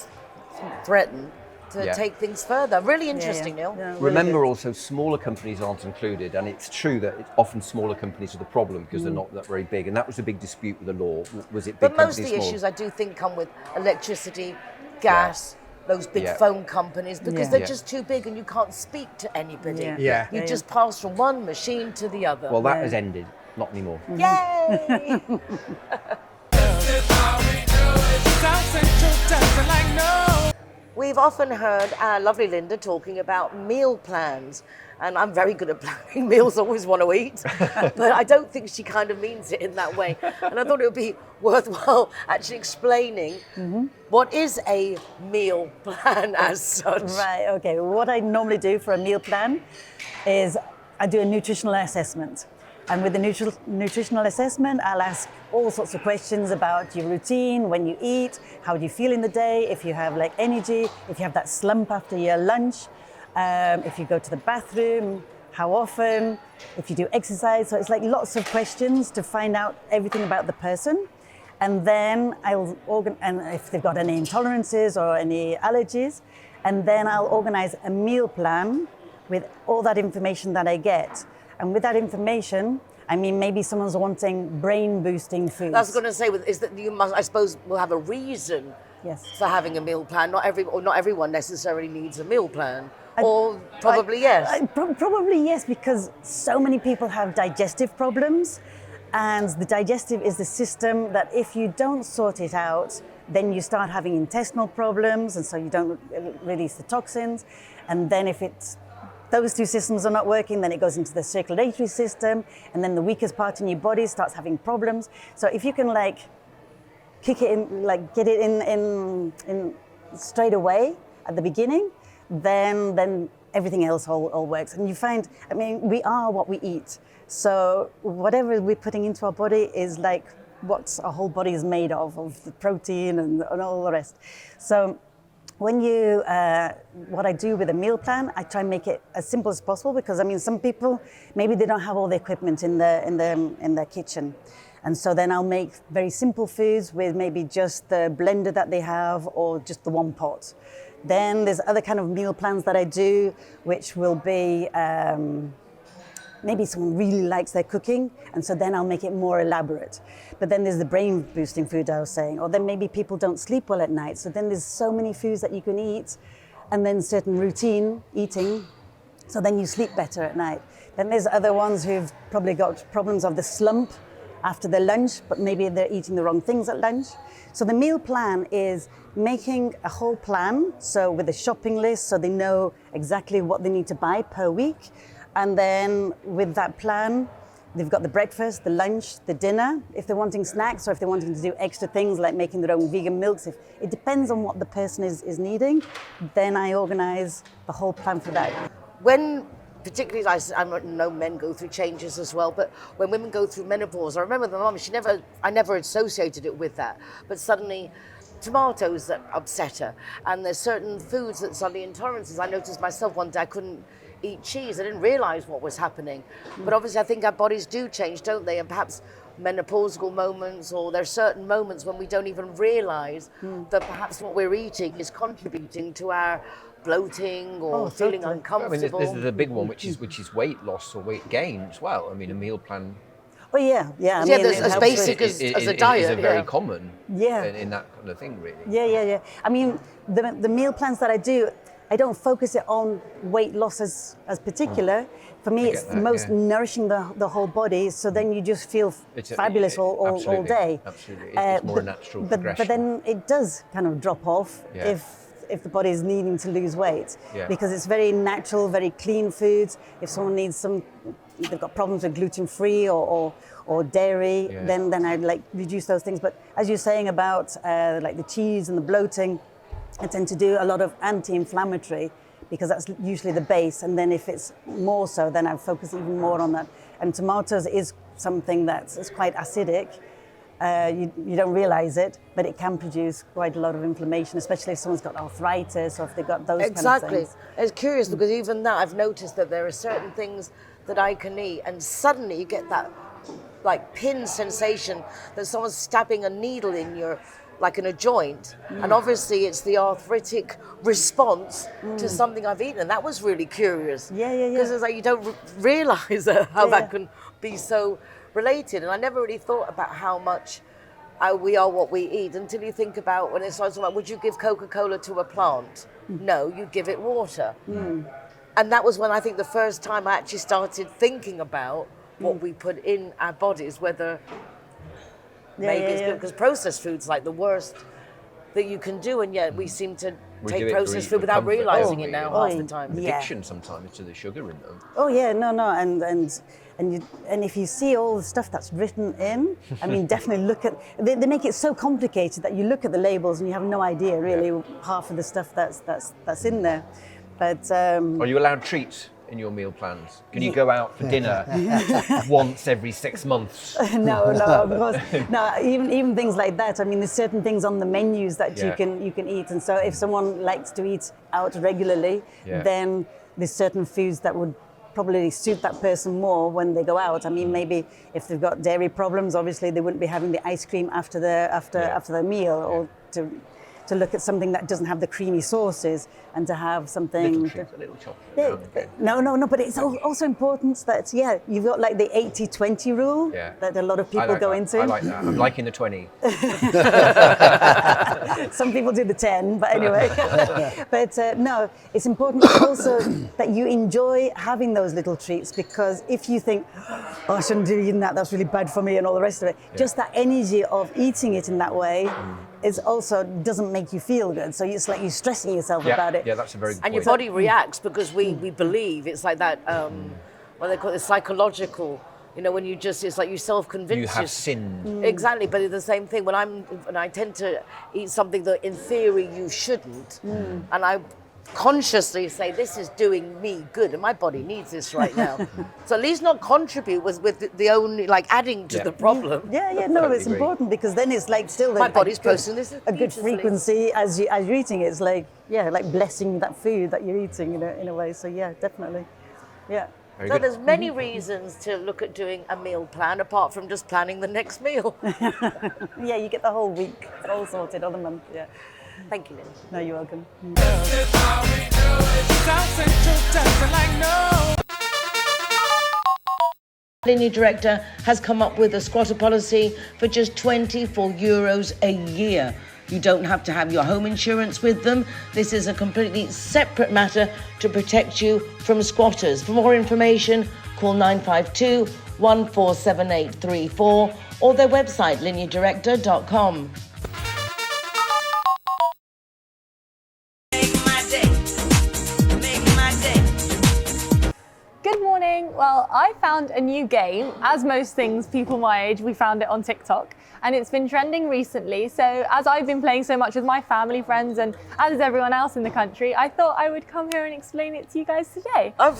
[SPEAKER 1] threaten to take things further. Really interesting, Neil.
[SPEAKER 10] Yeah, really
[SPEAKER 2] Remember
[SPEAKER 10] good.
[SPEAKER 2] also, smaller companies aren't included, and it's true that often smaller companies are the problem because they're not that very big, and that was a big dispute with the law. Was it big
[SPEAKER 1] But most of
[SPEAKER 2] companies,
[SPEAKER 1] the
[SPEAKER 2] small?
[SPEAKER 1] issues I do think come with electricity, gas, those big phone companies, because they're just too big and you can't speak to anybody. You just pass from one machine to the other.
[SPEAKER 2] Well, that has ended. Not anymore.
[SPEAKER 1] Yay! We've often heard our lovely Linda talking about meal plans, and I'm very good at planning meals, always want to eat, but I don't think she kind of means it in that way. And I thought it would be worthwhile actually explaining what is a meal plan as such.
[SPEAKER 10] Right, okay. What I normally do for a meal plan is I do a nutritional assessment. And with the nutritional assessment, I'll ask all sorts of questions about your routine, when you eat, how do you feel in the day, if you have like energy, if you have that slump after your lunch, if you go to the bathroom, how often, if you do exercise. So it's like lots of questions to find out everything about the person. And then I'll and if they've got any intolerances or any allergies, and then I'll organize a meal plan with all that information that I get. And with that information, I mean, maybe someone's wanting brain-boosting foods.
[SPEAKER 1] I was going to say is that you must, I suppose, will have a reason for having a meal plan. Not everyone necessarily needs a meal plan, or probably yes.
[SPEAKER 10] Probably yes, because so many people have digestive problems, and the digestive is the system that if you don't sort it out, then you start having intestinal problems, and so you don't release the toxins, and then if those two systems are not working, then it goes into the circulatory system, and then the weakest part in your body starts having problems. So if you can like kick it in, like get it in straight away at the beginning, then everything else all works. And you find, I mean, we are what we eat. So whatever we're putting into our body is like what our whole body is made of the protein and all the rest. So when you, what I do with a meal plan, I try and make it as simple as possible, because I mean, some people, maybe they don't have all the equipment in their kitchen. And so then I'll make very simple foods with maybe just the blender that they have or just the one pot. Then there's other kind of meal plans that I do, which will be, maybe someone really likes their cooking, and so then I'll make it more elaborate. But then there's the brain-boosting food I was saying, or then maybe people don't sleep well at night, so then there's so many foods that you can eat, and then certain routine eating, so then you sleep better at night. Then there's other ones who've probably got problems of the slump, after their lunch, but maybe they're eating the wrong things at lunch. So the meal plan is making a whole plan, so with a shopping list, so they know exactly what they need to buy per week. And then with that plan, they've got the breakfast, the lunch, the dinner. If they're wanting snacks or if they're wanting to do extra things like making their own vegan milks, if it depends on what the person is needing, then I organize the whole plan for that.
[SPEAKER 1] When, particularly, I know men go through changes as well, but when women go through menopause, I remember my mum, I never associated it with that, but suddenly tomatoes that upset her, and there's certain foods that suddenly intolerances. I noticed myself one day I couldn't eat cheese. I didn't realize what was happening. But obviously I think our bodies do change, don't they? And perhaps menopausal moments, or there's certain moments when we don't even realize that perhaps what we're eating is contributing to our bloating or feeling uncomfortable.
[SPEAKER 2] I mean, there's the big one, which is weight loss or weight gain as well. I mean, a meal plan.
[SPEAKER 10] Oh yeah. I
[SPEAKER 1] mean,
[SPEAKER 10] as
[SPEAKER 1] basic as a diet.
[SPEAKER 2] Is a very common in that kind of thing, really.
[SPEAKER 10] Yeah. I mean, the meal plans that I do, I don't focus it on weight loss as particular. For me, it's the most nourishing the whole body. So then you just feel fabulous all day.
[SPEAKER 2] Absolutely, it's more natural progression.
[SPEAKER 10] But then it does kind of drop off if the body is needing to lose weight, because it's very natural, very clean foods. If someone needs they've got problems with gluten-free or dairy, then I'd like reduce those things. But as you're saying about like the cheese and the bloating, I tend to do a lot of anti-inflammatory, because that's usually the base. And then if it's more so, then I focus even more on that. And tomatoes is something that's quite acidic. You don't realize it, but it can produce quite a lot of inflammation, especially if someone's got arthritis or if they've got those kind of things.
[SPEAKER 1] It's curious because even that, I've noticed that there are certain things that I can eat, and suddenly you get that like pin sensation that someone's stabbing a needle in your, like in a joint, and obviously it's the arthritic response to something I've eaten, and that was really curious. Because it's like you don't realize how that can be so related, and I never really thought about how much we are what we eat until you think about when it starts about, would you give Coca-Cola to a plant? No, you give it water. And that was when I think the first time I actually started thinking about what we put in our bodies, whether maybe it's good, because processed food's like the worst that you can do, and yet we seem to take processed food without realizing it now half the time.
[SPEAKER 2] Addiction sometimes to the sugar in them.
[SPEAKER 10] Oh yeah, no, and if you see all the stuff that's written in, I mean, definitely look at. They make it so complicated that you look at the labels and you have no idea really half of the stuff that's in there. But
[SPEAKER 2] are you allowed treats in your meal plans? Can you go out for dinner once every 6 months?
[SPEAKER 10] No, of course. No, even things like that. I mean, there's certain things on the menus that you can eat, and so if someone likes to eat out regularly, then there's certain foods that would probably suit that person more when they go out. I mean, maybe if they've got dairy problems, obviously they wouldn't be having the ice cream after their meal, or to look at something that doesn't have the creamy sauces, and to have something.
[SPEAKER 2] A little chocolate.
[SPEAKER 10] No, but it's also important that, you've got like the 80-20 rule that a lot of people go into.
[SPEAKER 2] I like that. I'm liking the 20.
[SPEAKER 10] Some people do the 10, but anyway. But no, it's important also that you enjoy having those little treats, because if you think, I shouldn't do eating that, that's really bad for me and all the rest of it, just that energy of eating it in that way is also doesn't make you feel good. So it's like you're stressing yourself about it.
[SPEAKER 2] Yeah, that's a very good
[SPEAKER 1] And
[SPEAKER 2] point.
[SPEAKER 1] your body reacts because we believe it's like that, what they call it, psychological, when you just, it's like you self-convince
[SPEAKER 2] you have sinned.
[SPEAKER 1] Exactly, but it's the same thing when I tend to eat something that in theory you shouldn't, and I consciously say this is doing me good and my body needs this right now. So at least not contribute with the only like adding to the problem.
[SPEAKER 10] No, it's important, because then it's like still
[SPEAKER 1] my body's processing this
[SPEAKER 10] a good frequency as you're eating it. It's like like blessing that food that you're eating in a way. So definitely.
[SPEAKER 1] So there's many reasons to look at doing a meal plan apart from just planning the next meal.
[SPEAKER 10] You get the whole week all sorted, or the month.
[SPEAKER 1] Thank you, Lynn.
[SPEAKER 10] No, you're welcome.
[SPEAKER 1] Linea Directa has come up with a squatter policy for just €24 a year. You don't have to have your home insurance with them. This is a completely separate matter to protect you from squatters. For more information, call 952 147834 or their website, lentil.directa.com.
[SPEAKER 4] Good morning. Well, I found a new game. As most things, people my age, we found it on TikTok. And it's been trending recently. So as I've been playing so much with my family, friends, and as everyone else in the country, I thought I would come here and explain it to you guys today.
[SPEAKER 1] I'm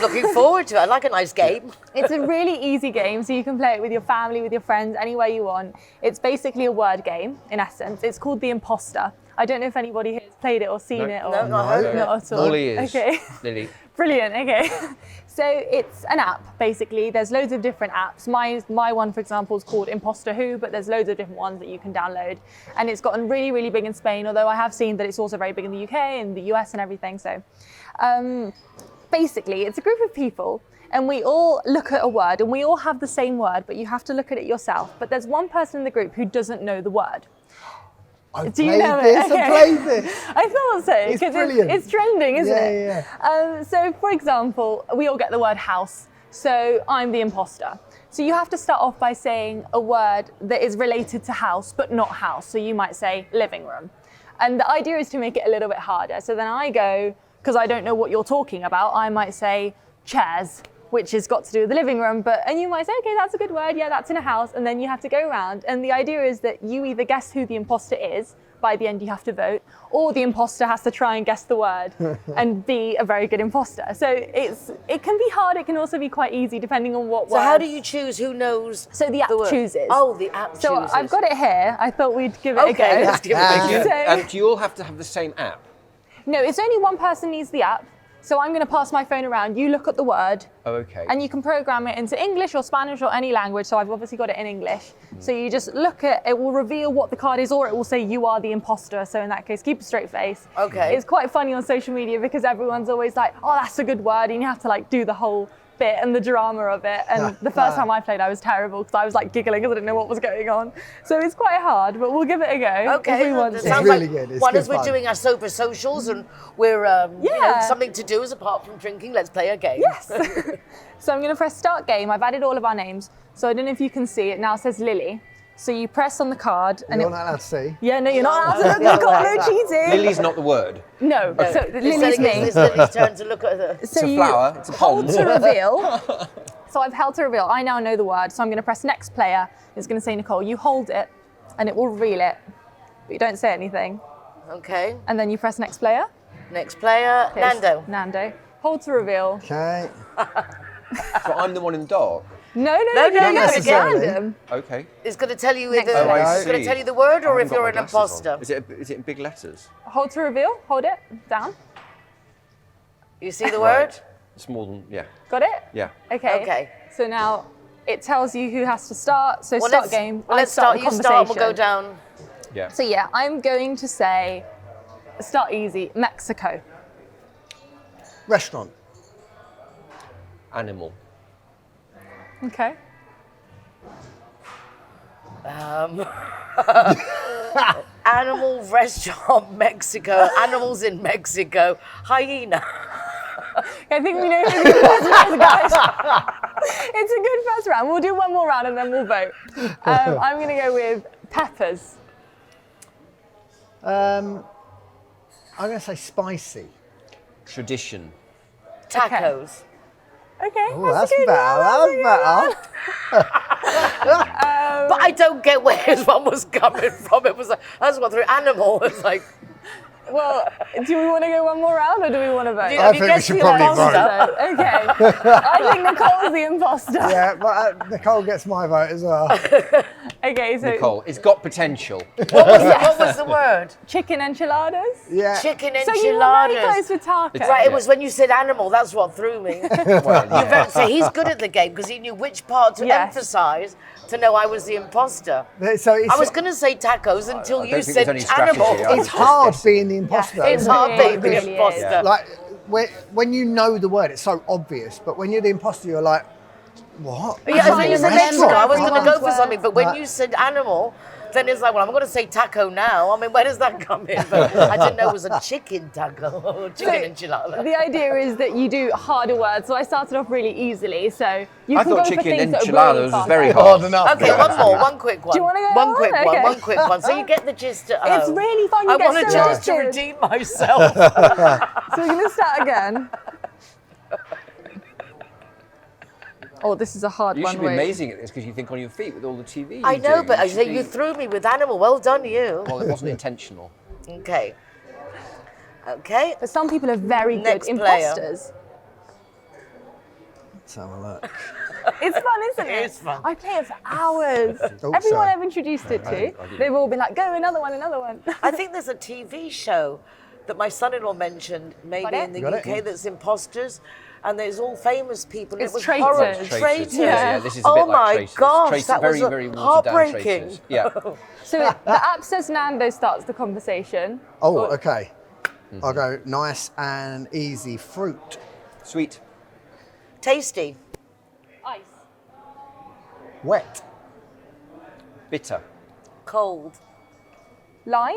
[SPEAKER 1] looking forward to it. I like a nice game.
[SPEAKER 4] It's a really easy game, so you can play it with your family, with your friends, anywhere you want. It's basically a word game, in essence. It's called the Imposter. I don't know if anybody here has played it or seen it. Or
[SPEAKER 1] not heard of it.
[SPEAKER 4] Not at all.
[SPEAKER 2] All ears,
[SPEAKER 4] Okay.
[SPEAKER 2] Lily.
[SPEAKER 4] Brilliant, okay. So it's an app, basically. There's loads of different apps. My one, for example, is called Imposter Who, but there's loads of different ones that you can download. And it's gotten really, really big in Spain, although I have seen that it's also very big in the UK and the US and everything. So basically, it's a group of people and we all look at a word and we all have the same word, but you have to look at it yourself. But there's one person in the group who doesn't know the word.
[SPEAKER 9] Do you know this?
[SPEAKER 4] Okay.
[SPEAKER 9] I played this.
[SPEAKER 4] I thought so.
[SPEAKER 9] It's brilliant.
[SPEAKER 4] It's trending, isn't it?
[SPEAKER 9] Yeah.
[SPEAKER 4] So, for example, we all get the word house. So I'm the imposter. So you have to start off by saying a word that is related to house, but not house. So you might say living room. And the idea is to make it a little bit harder. So then I go, because I don't know what you're talking about, I might say chairs, which has got to do with the living room, and you might say, okay, that's a good word, yeah, that's in a house, and then you have to go around, and the idea is that you either guess who the imposter is, by the end you have to vote, or the imposter has to try and guess the word and be a very good imposter. So it can be hard, it can also be quite easy, depending on what word.
[SPEAKER 1] So how do you choose who knows?
[SPEAKER 4] So the app chooses.
[SPEAKER 1] Oh, the app chooses.
[SPEAKER 4] So I've got it here, I thought we'd give it a go.
[SPEAKER 1] Okay, let's give it a go.
[SPEAKER 2] Do you all have to have the same app?
[SPEAKER 4] No, it's only one person needs the app. So I'm going to pass my phone around, you look at the word,
[SPEAKER 2] Oh, okay.
[SPEAKER 4] and you can program it into English or Spanish or any language, so I've obviously got it in English. So you just look at, it will reveal what the card is, or it will say you are the imposter, so in that case, keep a straight face.
[SPEAKER 1] Okay.
[SPEAKER 4] It's quite funny on social media because everyone's always like, oh, that's a good word, and you have to like do the whole bit and the drama of it. And the first time I played, I was terrible because I was like giggling because I didn't know what was going on. So it's quite hard, but we'll give it a go.
[SPEAKER 1] Okay,
[SPEAKER 4] if we want
[SPEAKER 1] it
[SPEAKER 4] to.
[SPEAKER 1] sounds
[SPEAKER 9] really
[SPEAKER 1] like
[SPEAKER 9] good. It's
[SPEAKER 1] one
[SPEAKER 9] good
[SPEAKER 1] is we're
[SPEAKER 9] fun.
[SPEAKER 1] doing our sober socials and we're something to do as apart from drinking. Let's play a game.
[SPEAKER 4] Yes. So I'm going to press start game. I've added all of our names. So I don't know if you can see it now. It says Lily. So you press on the card and
[SPEAKER 9] You're not allowed to see.
[SPEAKER 4] Yeah, no, you're not allowed to. You've got no cheating.
[SPEAKER 2] Lily's not the word.
[SPEAKER 4] No. So Lily's me.
[SPEAKER 1] It's Lily's turn to look at the.
[SPEAKER 2] It's a flower. It's a
[SPEAKER 4] hold
[SPEAKER 2] pond.
[SPEAKER 4] to reveal. So I've held to reveal. I now know the word. So I'm going to press next player. It's going to say Nicole. You hold it, and it will reveal it, but you don't say anything.
[SPEAKER 1] Okay.
[SPEAKER 4] And then you press next player.
[SPEAKER 1] Next player,
[SPEAKER 4] Okay,
[SPEAKER 1] Nando.
[SPEAKER 4] Nando. Hold to reveal.
[SPEAKER 9] Okay.
[SPEAKER 2] So I'm the one in the dark.
[SPEAKER 4] No,
[SPEAKER 1] not
[SPEAKER 4] it's
[SPEAKER 1] necessarily.
[SPEAKER 4] random.
[SPEAKER 2] Okay.
[SPEAKER 1] It's going to tell you either.
[SPEAKER 4] Next player.
[SPEAKER 1] It's going to tell you the word, or if you're an imposter.
[SPEAKER 2] Is it in big letters?
[SPEAKER 4] Hold to reveal. Hold it down.
[SPEAKER 1] You see the word?
[SPEAKER 2] It's more than
[SPEAKER 4] Got it?
[SPEAKER 2] yeah.
[SPEAKER 4] Okay.
[SPEAKER 1] Okay.
[SPEAKER 4] So now it tells you who has to start. So
[SPEAKER 1] Well,
[SPEAKER 4] start
[SPEAKER 1] let's-
[SPEAKER 4] game.
[SPEAKER 1] well,
[SPEAKER 4] I
[SPEAKER 1] let's start.
[SPEAKER 4] the
[SPEAKER 1] You start. We'll go
[SPEAKER 4] conversation.
[SPEAKER 1] down.
[SPEAKER 2] Yeah.
[SPEAKER 4] So yeah, I'm going to say, start easy, Mexico.
[SPEAKER 9] Restaurant.
[SPEAKER 2] Animal.
[SPEAKER 4] Okay.
[SPEAKER 1] Animal restaurant, Mexico. Animals in Mexico. Hyena.
[SPEAKER 4] I think we know who the imposter is, guys. It's a good first round. We'll do one more round and then we'll vote. I'm going to go with peppers.
[SPEAKER 9] I'm going to say spicy.
[SPEAKER 2] Tradition.
[SPEAKER 1] Tacos.
[SPEAKER 4] Okay,
[SPEAKER 9] Oh,
[SPEAKER 4] that's
[SPEAKER 9] that's
[SPEAKER 4] a good
[SPEAKER 9] better.
[SPEAKER 4] one.
[SPEAKER 9] That's better.
[SPEAKER 1] But I don't get where his one was coming from. It was like, that's what through animal. It's like,
[SPEAKER 4] Well, do we want to go one more round or do we want to vote?
[SPEAKER 1] I
[SPEAKER 9] I think we should probably vote.
[SPEAKER 4] Okay. I think Nicole's the imposter.
[SPEAKER 9] Yeah, but Nicole gets my vote as well.
[SPEAKER 4] Okay, so
[SPEAKER 2] Nicole, it's got potential.
[SPEAKER 1] what was the word?
[SPEAKER 4] chicken enchiladas.
[SPEAKER 9] Yeah.
[SPEAKER 1] Chicken
[SPEAKER 4] So you were very
[SPEAKER 1] enchiladas.
[SPEAKER 4] close with tacos.
[SPEAKER 1] Right, it was when you said animal, that's what threw me.
[SPEAKER 2] Well, yeah.
[SPEAKER 1] So he's good at the game because he knew which part to
[SPEAKER 4] Yes.
[SPEAKER 1] emphasize to know I was the imposter.
[SPEAKER 9] So it's,
[SPEAKER 1] I was going to say tacos until
[SPEAKER 2] I
[SPEAKER 1] you
[SPEAKER 2] don't think
[SPEAKER 1] said
[SPEAKER 2] there's any strategy.
[SPEAKER 1] animal.
[SPEAKER 9] it's hard being the imposter.
[SPEAKER 1] It's
[SPEAKER 9] isn't it?
[SPEAKER 1] hard being the
[SPEAKER 4] really
[SPEAKER 1] imposter.
[SPEAKER 4] is.
[SPEAKER 2] Yeah.
[SPEAKER 9] Like when you know the word, it's so obvious. But when you're the imposter, you're like, what?
[SPEAKER 1] Yeah, when you said Mexico, I was going to go for
[SPEAKER 4] Well,
[SPEAKER 1] something, but when you said animal, Then it's like, well, I'm going to say taco now. I mean, where does that come in? But I didn't know it was a chicken taco, chicken enchilada.
[SPEAKER 4] The idea is that you do harder words. So I started off really easily. So you
[SPEAKER 2] I
[SPEAKER 4] can
[SPEAKER 2] thought
[SPEAKER 4] go for
[SPEAKER 2] chicken
[SPEAKER 4] things that are
[SPEAKER 2] enchiladas
[SPEAKER 4] really
[SPEAKER 2] was
[SPEAKER 4] fast.
[SPEAKER 2] very hard.
[SPEAKER 1] Okay, one more, one quick one.
[SPEAKER 4] Do you want to go
[SPEAKER 1] One quick one,
[SPEAKER 4] Okay.
[SPEAKER 1] one quick one. So you get the gist at home.
[SPEAKER 4] It's really fun. You
[SPEAKER 1] I
[SPEAKER 4] get
[SPEAKER 1] want a
[SPEAKER 4] so
[SPEAKER 1] chance to
[SPEAKER 4] much.
[SPEAKER 1] redeem myself.
[SPEAKER 4] So we're going to start again. Oh, this is a hard
[SPEAKER 2] You
[SPEAKER 4] one.
[SPEAKER 2] should be
[SPEAKER 4] wait.
[SPEAKER 2] amazing at this because you think on your feet with all the TV.
[SPEAKER 1] I
[SPEAKER 2] you
[SPEAKER 1] know,
[SPEAKER 2] do.
[SPEAKER 1] but
[SPEAKER 2] should
[SPEAKER 1] you
[SPEAKER 2] be-
[SPEAKER 1] threw me with animal. Well done, you.
[SPEAKER 2] Well, it wasn't intentional.
[SPEAKER 1] Okay. Okay.
[SPEAKER 4] But some people are very
[SPEAKER 1] Next
[SPEAKER 4] good
[SPEAKER 1] player.
[SPEAKER 4] imposters.
[SPEAKER 9] Let's have a look.
[SPEAKER 4] It's fun, isn't it?
[SPEAKER 1] It is fun.
[SPEAKER 4] I play it for hours.
[SPEAKER 9] Oh,
[SPEAKER 4] Everyone
[SPEAKER 9] sorry.
[SPEAKER 4] I've introduced it to, they've all been like, go, another one, another one.
[SPEAKER 1] I think there's a TV show that my son-in-law mentioned, maybe
[SPEAKER 4] Got it?
[SPEAKER 1] in the
[SPEAKER 9] Got it.
[SPEAKER 1] UK, that's Imposters, and there's all famous people.
[SPEAKER 4] It's
[SPEAKER 1] it was
[SPEAKER 4] Traitors.
[SPEAKER 1] horrible.
[SPEAKER 2] Traitors.
[SPEAKER 4] Yeah.
[SPEAKER 2] This is a
[SPEAKER 1] Oh
[SPEAKER 2] bit like
[SPEAKER 1] my
[SPEAKER 2] Traitors.
[SPEAKER 1] gosh,
[SPEAKER 2] Traitors,
[SPEAKER 1] that was
[SPEAKER 2] very, very watered down
[SPEAKER 1] heartbreaking.
[SPEAKER 2] Traitors. Yeah.
[SPEAKER 4] So the app says Nando starts the conversation.
[SPEAKER 9] Oh, okay. I'll go nice and easy. Fruit.
[SPEAKER 2] Sweet.
[SPEAKER 1] Tasty.
[SPEAKER 4] Ice.
[SPEAKER 9] Wet.
[SPEAKER 2] Bitter.
[SPEAKER 1] Cold.
[SPEAKER 4] Lime.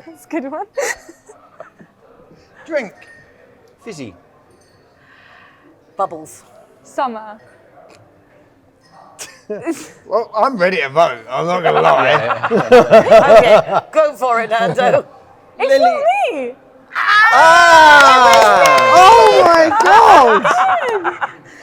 [SPEAKER 4] That's a good one.
[SPEAKER 9] Drink.
[SPEAKER 2] Fizzy.
[SPEAKER 1] Bubbles.
[SPEAKER 4] Summer.
[SPEAKER 9] Well, I'm ready to vote. I'm not going to lie.
[SPEAKER 1] Okay, go for it, Nando.
[SPEAKER 4] It's not me.
[SPEAKER 9] Oh my God!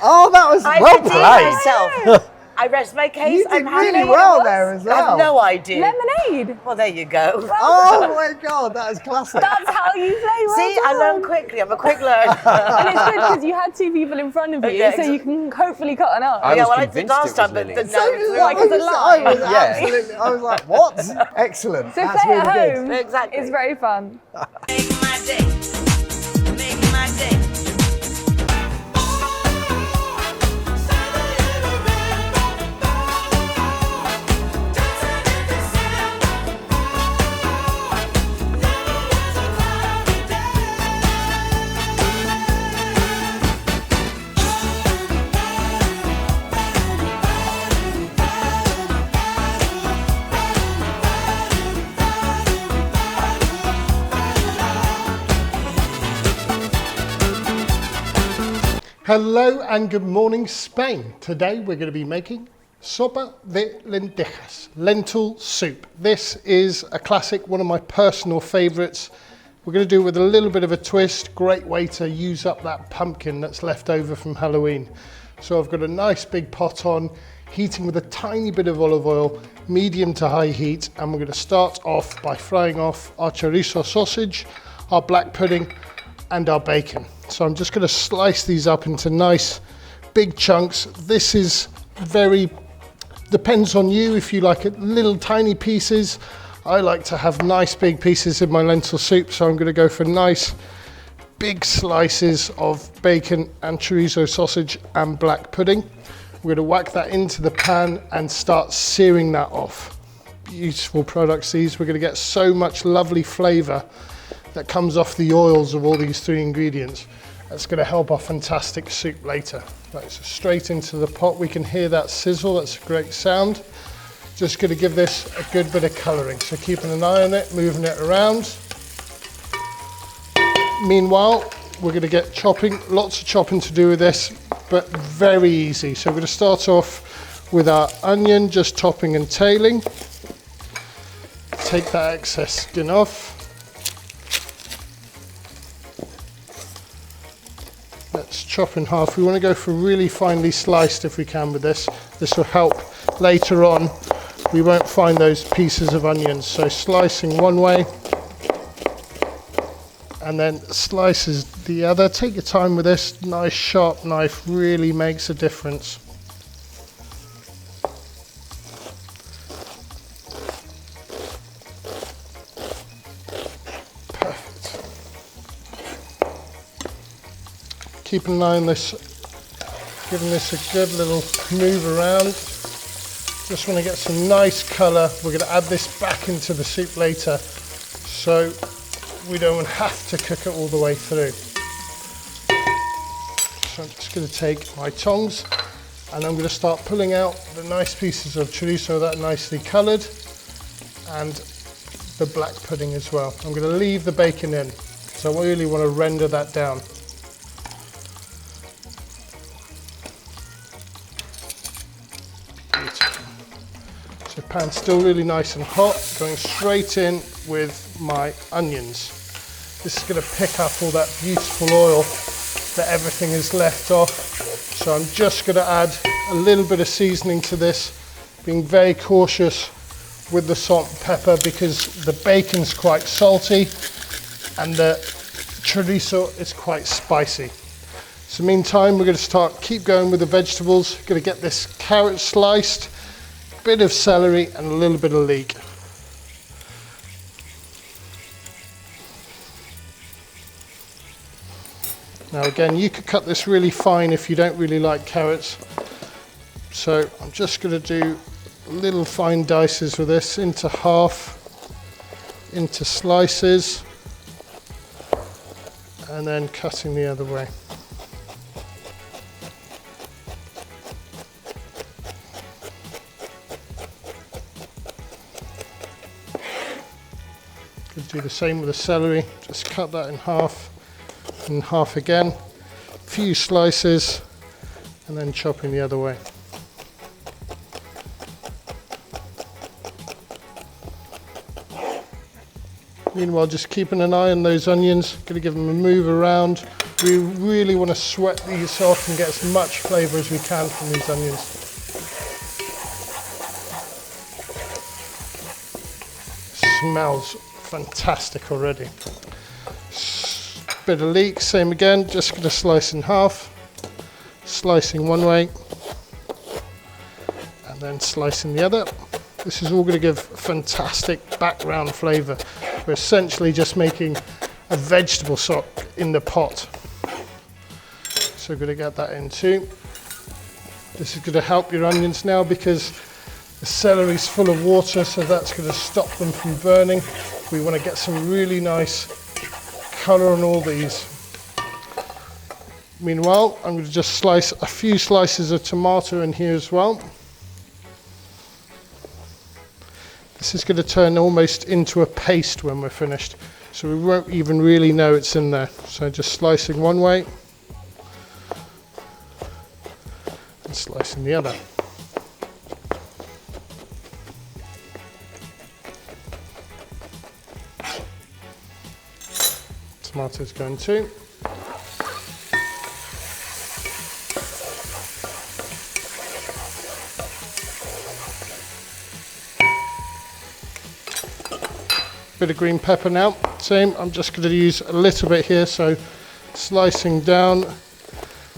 [SPEAKER 9] Oh, that was
[SPEAKER 1] I
[SPEAKER 9] well
[SPEAKER 1] redeemed
[SPEAKER 9] played.
[SPEAKER 1] myself. I rest my case.
[SPEAKER 9] You did
[SPEAKER 1] I'm
[SPEAKER 9] really
[SPEAKER 1] happy.
[SPEAKER 9] well there as
[SPEAKER 1] I have
[SPEAKER 9] well.
[SPEAKER 1] no idea.
[SPEAKER 4] Lemonade.
[SPEAKER 1] Well, there you go.
[SPEAKER 9] Oh my God, that is classic.
[SPEAKER 4] That's how you play. Well
[SPEAKER 1] See, I
[SPEAKER 4] done.
[SPEAKER 1] learn quickly. I'm a quick learner.
[SPEAKER 4] And it's good because you had two people in front of you,
[SPEAKER 1] Yeah,
[SPEAKER 4] so you can hopefully cut an eye.
[SPEAKER 2] I
[SPEAKER 1] yeah,
[SPEAKER 2] was
[SPEAKER 1] well, I did
[SPEAKER 2] convinced
[SPEAKER 1] last
[SPEAKER 2] it was
[SPEAKER 1] time, but
[SPEAKER 2] Lily.
[SPEAKER 1] no,
[SPEAKER 4] Why, 'cause of
[SPEAKER 9] I was
[SPEAKER 2] Yeah.
[SPEAKER 9] absolutely. I was like, what? Excellent.
[SPEAKER 4] So
[SPEAKER 9] That's
[SPEAKER 4] play
[SPEAKER 9] really
[SPEAKER 4] at
[SPEAKER 9] good.
[SPEAKER 4] home.
[SPEAKER 1] Exactly.
[SPEAKER 4] It's very fun.
[SPEAKER 5] Make my day. Make my day.
[SPEAKER 11] Hello and good morning, Spain. Today we're going to be making sopa de lentejas, lentil soup. This is a classic, one of my personal favourites. We're going to do it with a little bit of a twist. Great way to use up that pumpkin that's left over from Halloween. So I've got a nice big pot on, heating with a tiny bit of olive oil, medium to high heat, and we're going to start off by frying off our chorizo sausage, our black pudding, and our bacon. So I'm just going to slice these up into nice big chunks. This is depends on you if you like it little tiny pieces. I like to have nice big pieces in my lentil soup, so I'm going to go for nice big slices of bacon and chorizo sausage and black pudding. We're going to whack that into the pan and start searing that off. Beautiful products these. We're going to get so much lovely flavour that comes off the oils of all these three ingredients. That's going to help our fantastic soup later. Right, so straight into the pot. We can hear that sizzle. That's a great sound. Just going to give this a good bit of colouring. So keeping an eye on it, moving it around. Meanwhile, we're going to get chopping. Lots of chopping to do with this, but very easy. So we're going to start off with our onion, just topping and tailing. Take that excess skin off. Let's chop in half. We want to go for really finely sliced if we can with this. This will help later on. We won't find those pieces of onions. So slicing one way and then slices the other. Take your time with this. Nice sharp knife really makes a difference. Keeping an eye on this, giving this a good little move around. Just want to get some nice colour. We're going to add this back into the soup later, so we don't have to cook it all the way through. So I'm just going to take my tongs And I'm going to start pulling out the nice pieces of chorizo that are nicely coloured, and the black pudding as well. I'm going to leave the bacon in, so I really want to render that down. Beautiful. So pan's still really nice and hot, going straight in with my onions. This is going to pick up all that beautiful oil that everything is left off. So I'm just going to add a little bit of seasoning to this, being very cautious with the salt and pepper because the bacon's quite salty and the chorizo is quite spicy. So meantime, we're going to keep going with the vegetables. Going to get this carrot sliced, a bit of celery and a little bit of leek. Now again, you could cut this really fine if you don't really like carrots. So I'm just going to do little fine dices with this into half, into slices, and then cutting the other way. Could do the same with the celery, just cut that in half and half again, a few slices, and then chopping the other way. Meanwhile, just keeping an eye on those onions, going to give them a move around. We really want to sweat these off and get as much flavour as we can from these onions. Smells fantastic already. Bit of leek, same again, just going to slice in half, slicing one way and then slicing the other. This is all going to give fantastic background flavour. We're essentially just making a vegetable stock in the pot. So we're going to get that in too. This is going to help your onions now because the celery is full of water, so that's going to stop them from burning. We want to get some really nice colour on all these. Meanwhile, I'm going to just slice a few slices of tomato in here as well. This is going to turn almost into a paste when we're finished, so we won't even really know it's in there. So just slicing one way and slicing the other. Tomatoes going too. Bit of green pepper now. Same, I'm just going to use a little bit here, so slicing down,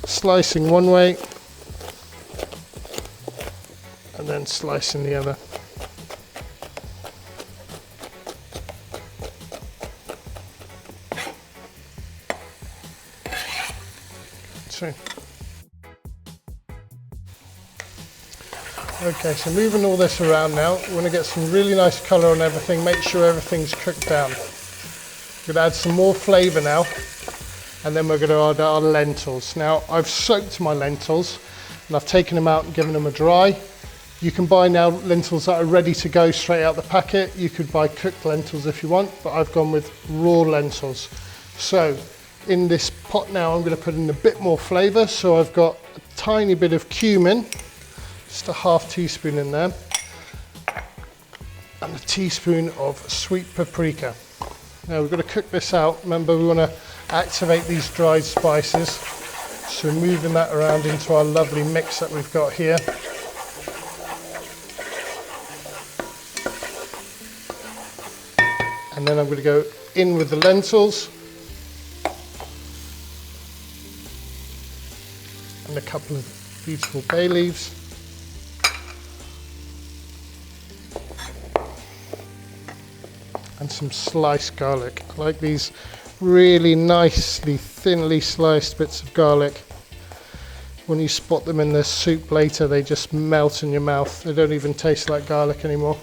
[SPEAKER 11] slicing one way, and then slicing the other. Okay, so moving all this around now, we want to get some really nice colour on everything, make sure everything's cooked down. We're going to add some more flavour now, and then we're going to add our lentils. Now, I've soaked my lentils, and I've taken them out and given them a dry. You can buy now lentils that are ready to go straight out the packet. You could buy cooked lentils if you want, but I've gone with raw lentils. So, in this pot now, I'm going to put in a bit more flavour, so I've got a tiny bit of cumin, just a half teaspoon in there, and a teaspoon of sweet paprika. Now we're going to cook this out. Remember, we want to activate these dried spices, so we're moving that around into our lovely mix that we've got here. And then I'm going to go in with the lentils and a couple of beautiful bay leaves. And some sliced garlic. I like these really nicely, thinly sliced bits of garlic. When you spot them in the soup later, they just melt in your mouth. They don't even taste like garlic anymore.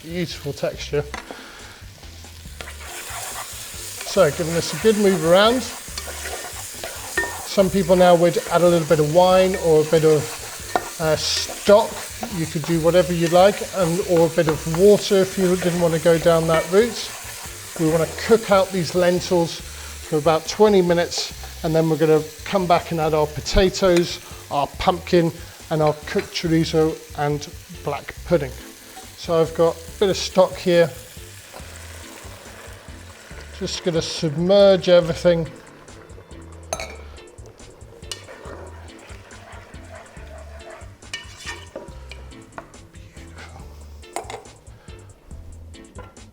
[SPEAKER 11] Beautiful texture. So, giving this a good move around. Some people now would add a little bit of wine or a bit of stock. You could do whatever you like, or a bit of water if you didn't want to go down that route. We want to cook out these lentils for about 20 minutes, and then we're going to come back and add our potatoes, our pumpkin, and our cooked chorizo and black pudding. So I've got a bit of stock here. Just going to submerge everything.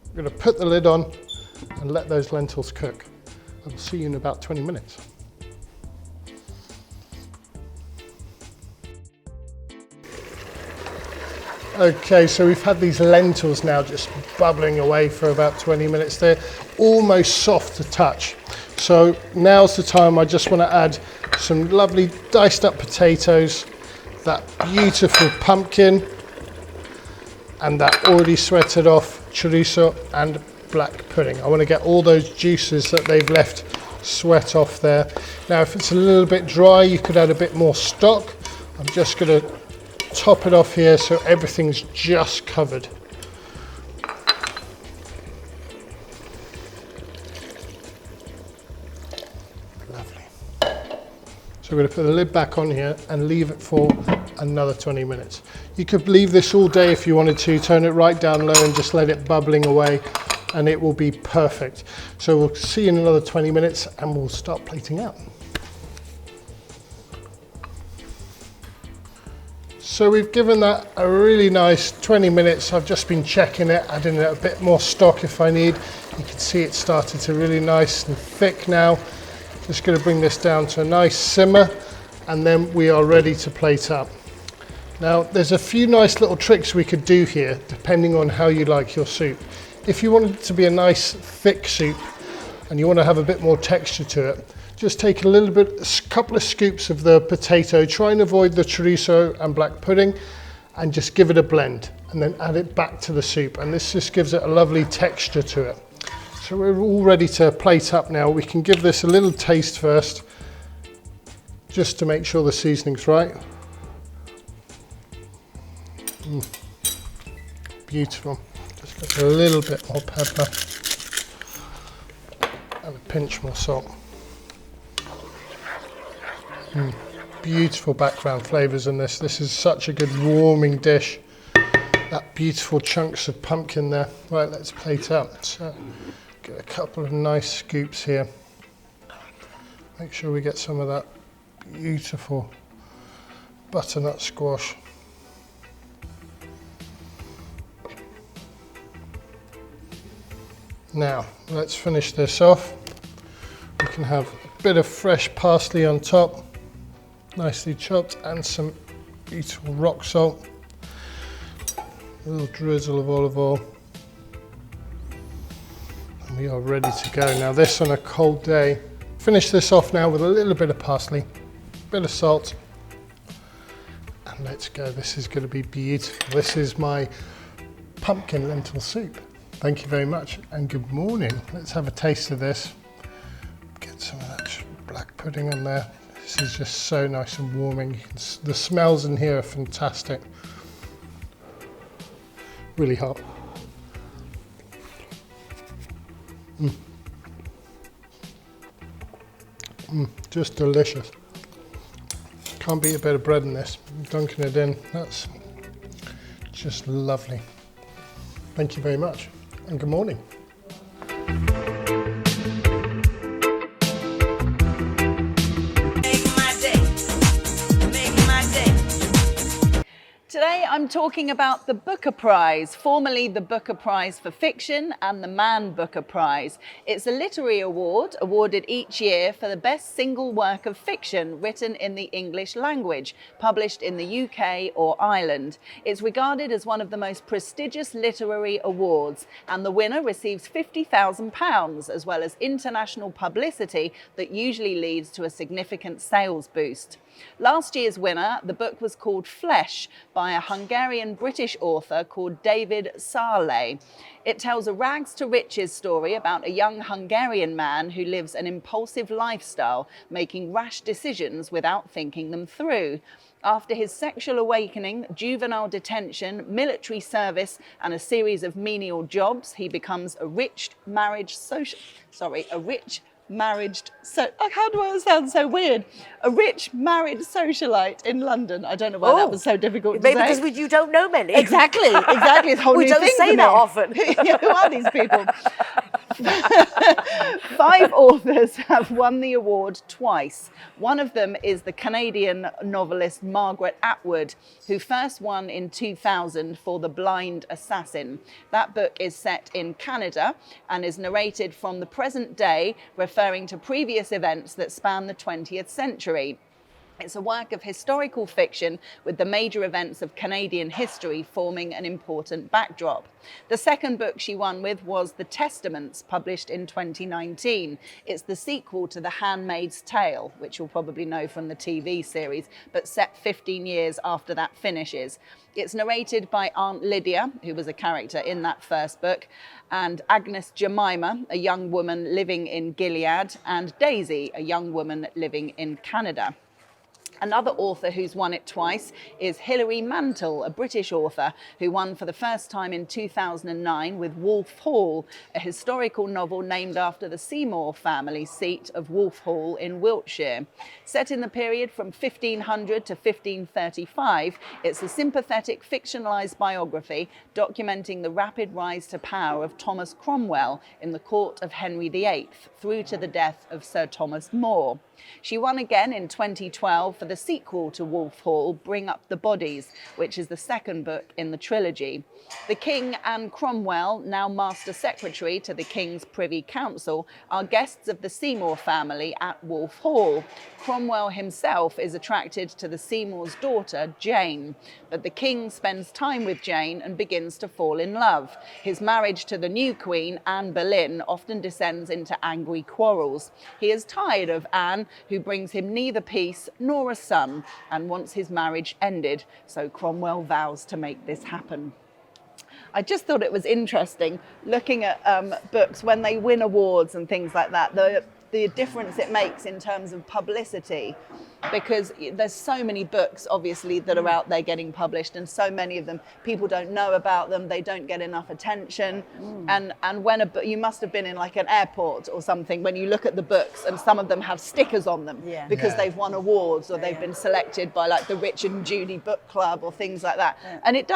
[SPEAKER 11] I'm going to put the lid on and let those lentils cook. I'll see you in about 20 minutes. Okay, so we've had these lentils now just bubbling away for about 20 minutes. They're almost soft to touch. So now's the time I just want to add some lovely diced up potatoes, that beautiful pumpkin, and that already sweated off chorizo and black pudding. I want to get all those juices that they've left sweat off there. Now, if it's a little bit dry, you could add a bit more stock. I'm just going to top it off here so everything's just covered. Lovely. So we're going to put the lid back on here and leave it for another 20 minutes. You could leave this all day if you wanted to, turn it right down low and just let it bubbling away, and it will be perfect. So we'll see you in another 20 minutes and we'll start plating out. So we've given that a really nice 20 minutes. I've just been checking it, adding a bit more stock if I need. You can see it started to really nice and thick now. Just going to bring this down to a nice simmer, and then we are ready to plate up. Now, there's a few nice little tricks we could do here, depending on how you like your soup. If you want it to be a nice thick soup and you want to have a bit more texture to it, just take a couple of scoops of the potato, try and avoid the chorizo and black pudding, and just give it a blend, and then add it back to the soup. And this just gives it a lovely texture to it. So we're all ready to plate up now. We can give this a little taste first, just to make sure the seasoning's right. Beautiful. Just get a little bit more pepper and a pinch more salt. Beautiful background flavours in this. This is such a good warming dish. That beautiful chunks of pumpkin there. Right, let's plate up. So get a couple of nice scoops here. Make sure we get some of that beautiful butternut squash. Now, let's finish this off. We can have a bit of fresh parsley on top, nicely chopped, and some beautiful rock salt. A little drizzle of olive oil. And we are ready to go. Now, this on a cold day. Finish this off now with a little bit of parsley, a bit of salt, and let's go. This is going to be beautiful. This is my pumpkin lentil soup. Thank you very much, and good morning. Let's have a taste of this. Get some of that black pudding on there. This is just so nice and warming. The smells in here are fantastic. Really hot. Just delicious. Can't beat a bit of bread in this. Dunking it in, that's just lovely. Thank you very much, and good morning.
[SPEAKER 3] Today I'm talking about the Booker Prize, formerly the Booker Prize for Fiction and the Man Booker Prize. It's a literary award awarded each year for the best single work of fiction written in the English language, published in the UK or Ireland. It's regarded as one of the most prestigious literary awards, and the winner receives £50,000 as well as international publicity that usually leads to a significant sales boost. Last year's winner, the book was called Flesh by a Hungarian Hungarian-British author called David Szalay. It tells a rags to riches story about a young Hungarian man who lives an impulsive lifestyle, making rash decisions without thinking them through. After his sexual awakening, juvenile detention, military service, and a series of menial jobs, he becomes a rich married socialite in London. I don't know why that was so difficult to say.
[SPEAKER 1] Maybe because you don't know many.
[SPEAKER 3] Exactly. It's a whole
[SPEAKER 1] we
[SPEAKER 3] new
[SPEAKER 1] don't
[SPEAKER 3] thing
[SPEAKER 1] say
[SPEAKER 3] for
[SPEAKER 1] that
[SPEAKER 3] me.
[SPEAKER 1] often.
[SPEAKER 3] Who are these people? 5 authors have won the award twice. One of them is the Canadian novelist Margaret Atwood, who first won in 2000 for The Blind Assassin. That book is set in Canada and is narrated from the present day, referring to previous events that span the 20th century. It's a work of historical fiction with the major events of Canadian history forming an important backdrop. The second book she won with was The Testaments, published in 2019. It's the sequel to The Handmaid's Tale, which you'll probably know from the TV series, but set 15 years after that finishes. It's narrated by Aunt Lydia, who was a character in that first book, and Agnes Jemima, a young woman living in Gilead, and Daisy, a young woman living in Canada. Another author who's won it twice is Hilary Mantel, a British author who won for the first time in 2009 with Wolf Hall, a historical novel named after the Seymour family seat of Wolf Hall in Wiltshire. Set in the period from 1500 to 1535, it's a sympathetic fictionalised biography documenting the rapid rise to power of Thomas Cromwell in the court of Henry VIII through to the death of Sir Thomas More. She won again in 2012 for the sequel to Wolf Hall, Bring Up the Bodies, which is the second book in the trilogy. The King and Cromwell, now Master Secretary to the King's Privy Council, are guests of the Seymour family at Wolf Hall. Cromwell himself is attracted to the Seymour's daughter, Jane, but the King spends time with Jane and begins to fall in love. His marriage to the new Queen, Anne Boleyn, often descends into angry quarrels. He is tired of Anne, who brings him neither peace nor a son, and wants his marriage ended, so Cromwell vows to make this happen. I just thought it was interesting looking at books when they win awards and things like that, the difference it makes in terms of publicity, because there's so many books obviously that are out there getting published, and so many of them people don't know about them, they don't get enough attention. And when you must have been in like an airport or something when you look at the books, and some of them have stickers on them because they've won awards, or they've been selected by like the Rich and Judy Book Club or things like that. And it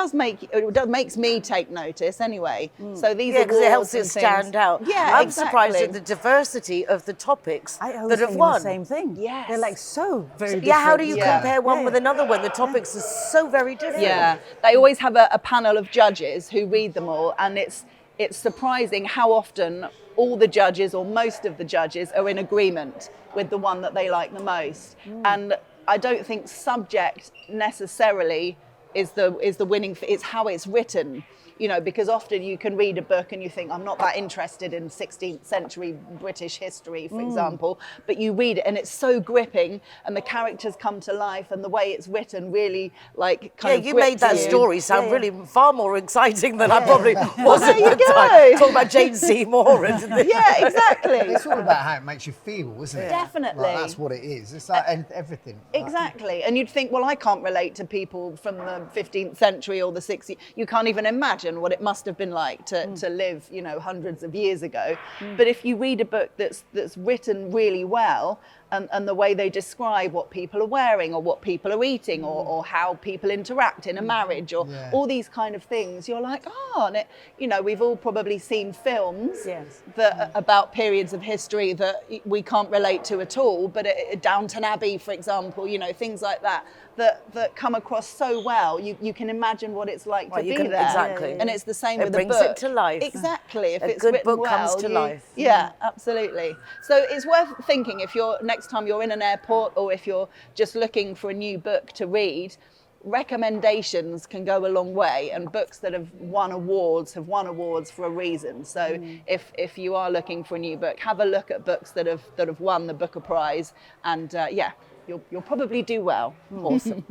[SPEAKER 3] makes me take notice anyway. So these awards,
[SPEAKER 1] because it helps it stand out. I'm surprised at the diversity of the topics that have won.
[SPEAKER 10] The same thing.
[SPEAKER 3] Yes.
[SPEAKER 10] They're like so very different.
[SPEAKER 1] Yeah, how do you compare one with another when the topics are so very different?
[SPEAKER 3] Yeah, they always have a panel of judges who read them all, and it's surprising how often all the judges, or most of the judges, are in agreement with the one that they like the most. And I don't think subject necessarily is the winning. It's how it's written. You know, because often you can read a book and you think, I'm not that interested in 16th century British history, for example, but you read it and it's so gripping, and the characters come to life, and the way it's written really like kind of
[SPEAKER 1] you made that story sound really far more exciting than I probably was
[SPEAKER 3] there
[SPEAKER 1] at
[SPEAKER 3] you
[SPEAKER 1] the
[SPEAKER 3] go.
[SPEAKER 1] time. Talking about Jane Seymour. And
[SPEAKER 3] Yeah, exactly.
[SPEAKER 9] It's all about how it makes you feel, isn't it?
[SPEAKER 3] Definitely.
[SPEAKER 9] Like, that's what it is. It's like everything.
[SPEAKER 3] Exactly. And you'd think, well, I can't relate to people from the 15th century or the 60s. You can't even imagine what it must have been like to live, you know, hundreds of years ago. But if you read a book that's written really well, and the way they describe what people are wearing, or what people are eating, or how people interact in a marriage, or all these kind of things, you're like, and it, you know, we've all probably seen films that about periods of history that we can't relate to at all, but Downton Abbey, for example, you know, things like that come across so well. You can imagine what it's like to be there.
[SPEAKER 1] Exactly.
[SPEAKER 3] And it's the same with a book.
[SPEAKER 1] It brings it to life.
[SPEAKER 3] Exactly. If
[SPEAKER 1] a
[SPEAKER 3] it's
[SPEAKER 1] good
[SPEAKER 3] written
[SPEAKER 1] book
[SPEAKER 3] well,
[SPEAKER 1] comes to life.
[SPEAKER 3] Yeah, absolutely. So it's worth thinking, if next time you're in an airport, or if you're just looking for a new book to read, recommendations can go a long way, and books that have won awards for a reason. So if you are looking for a new book, have a look at books that have won the Booker Prize, and you'll probably do well.
[SPEAKER 1] Awesome.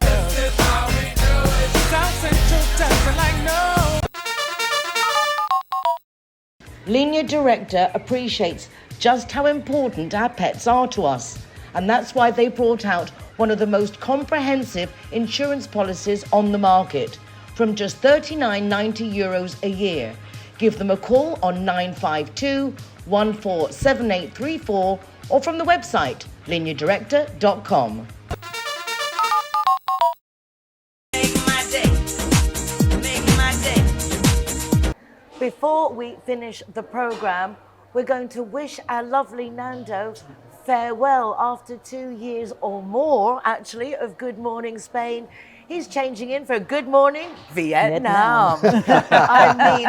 [SPEAKER 5] This is how we do South Central dancing like no.
[SPEAKER 1] Linea Directa appreciates just how important our pets are to us, and that's why they brought out one of the most comprehensive insurance policies on the market from just €39.90 a year. Give them a call on 952 147834 or from the website Linea.Directa.com. Before we finish the programme, we're going to wish our lovely Nando farewell after 2 years or more, actually, of Good Morning Spain. He's changing in for Good Morning Vietnam. I mean,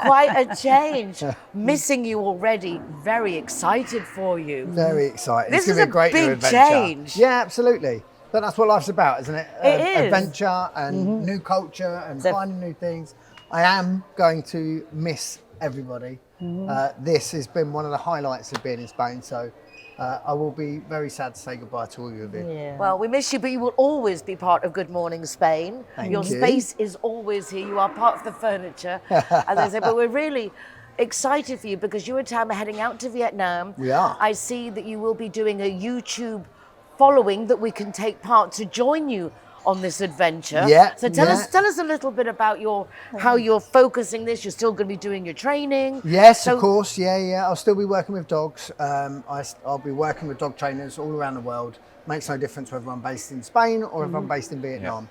[SPEAKER 1] quite a change. Missing you already. Very excited for you.
[SPEAKER 9] Very excited.
[SPEAKER 1] This
[SPEAKER 9] It's
[SPEAKER 1] is
[SPEAKER 9] going to be a great new
[SPEAKER 1] big
[SPEAKER 9] adventure.
[SPEAKER 1] change.
[SPEAKER 9] Yeah, absolutely. But that's what life's about, isn't it?
[SPEAKER 1] It is.
[SPEAKER 9] Adventure and new culture and finding new things. I am going to miss everybody. This has been one of the highlights of being in Spain, so I will be very sad to say goodbye to all of you.
[SPEAKER 10] Yeah.
[SPEAKER 1] Well, we miss you, but you will always be part of Good Morning Spain. Your
[SPEAKER 9] you.
[SPEAKER 1] space is always here. You are part of the furniture, as I say. But we're really excited for you because you and Tam are heading out to Vietnam.
[SPEAKER 9] We are.
[SPEAKER 1] I see that you will be doing a YouTube following that we can take part to join you on this adventure.
[SPEAKER 9] Yeah,
[SPEAKER 1] So tell
[SPEAKER 9] yeah.
[SPEAKER 1] us a little bit about how you're focusing this. You're still going to be doing your training.
[SPEAKER 9] Yes,
[SPEAKER 1] So-
[SPEAKER 9] of course. Yeah. I'll still be working with dogs. I'll be working with dog trainers all around the world. Makes no difference whether I'm based in Spain or if I'm based in Vietnam.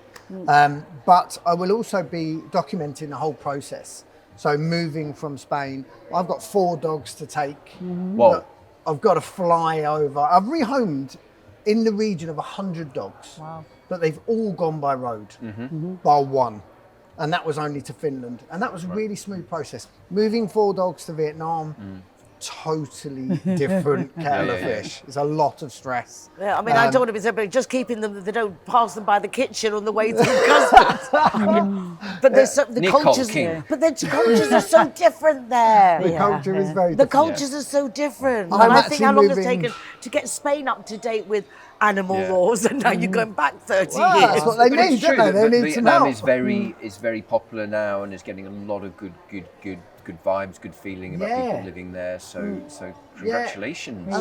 [SPEAKER 9] But I will also be documenting the whole process. So moving from Spain, I've got 4 dogs to take.
[SPEAKER 2] Whoa.
[SPEAKER 9] I've got to fly over. I've rehomed in the region of 100 dogs.
[SPEAKER 10] Wow.
[SPEAKER 9] But they've all gone by road, bar one. And that was only to Finland. And that was a really smooth process. Moving 4 dogs to Vietnam, totally different kettle of fish. It's a lot of stress.
[SPEAKER 1] Yeah, I mean, I don't want to be so, but just keeping them, they don't pass them by the kitchen on the way through customs. But there's the
[SPEAKER 2] Nicole
[SPEAKER 1] cultures,
[SPEAKER 2] King.
[SPEAKER 1] but the cultures are so different there.
[SPEAKER 9] The culture is very
[SPEAKER 1] The
[SPEAKER 9] different.
[SPEAKER 1] cultures are so different.
[SPEAKER 9] I'm
[SPEAKER 1] And I think
[SPEAKER 9] actually
[SPEAKER 1] how long it's
[SPEAKER 9] moving-
[SPEAKER 1] taken to get Spain up to date with animal
[SPEAKER 2] Yeah.
[SPEAKER 1] laws, and now you're going back 30
[SPEAKER 9] Well,
[SPEAKER 1] years.
[SPEAKER 9] that's what they
[SPEAKER 2] But
[SPEAKER 9] need,
[SPEAKER 2] it's
[SPEAKER 9] don't
[SPEAKER 2] true
[SPEAKER 9] they? They
[SPEAKER 2] that
[SPEAKER 9] need to
[SPEAKER 2] Vietnam
[SPEAKER 9] know.
[SPEAKER 2] is very popular now and is getting a lot of good vibes, good feeling about people living there. So congratulations.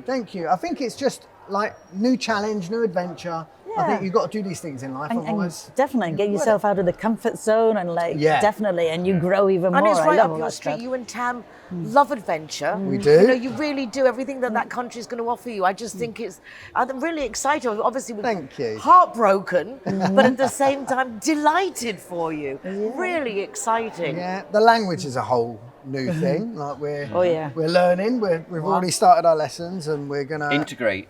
[SPEAKER 9] Thank you. I think it's just like new challenge, new adventure. I think you've got to do these things in life, otherwise.
[SPEAKER 10] And definitely get yourself out of the comfort zone and definitely, and you grow even
[SPEAKER 1] And
[SPEAKER 10] more.
[SPEAKER 1] it's
[SPEAKER 10] I
[SPEAKER 1] right
[SPEAKER 10] love
[SPEAKER 1] up
[SPEAKER 10] all
[SPEAKER 1] your
[SPEAKER 10] that
[SPEAKER 1] street.
[SPEAKER 10] stuff.
[SPEAKER 1] You and Tam love adventure.
[SPEAKER 9] We do.
[SPEAKER 1] You know, you really do everything that country is going to offer you. I just think I'm really excited. Obviously,
[SPEAKER 9] Thank you.
[SPEAKER 1] heartbroken, but at the same time, delighted for you. Really exciting.
[SPEAKER 9] Yeah, the language is a whole new thing. Like we're learning. We've already started our lessons, and we're gonna
[SPEAKER 2] Integrate.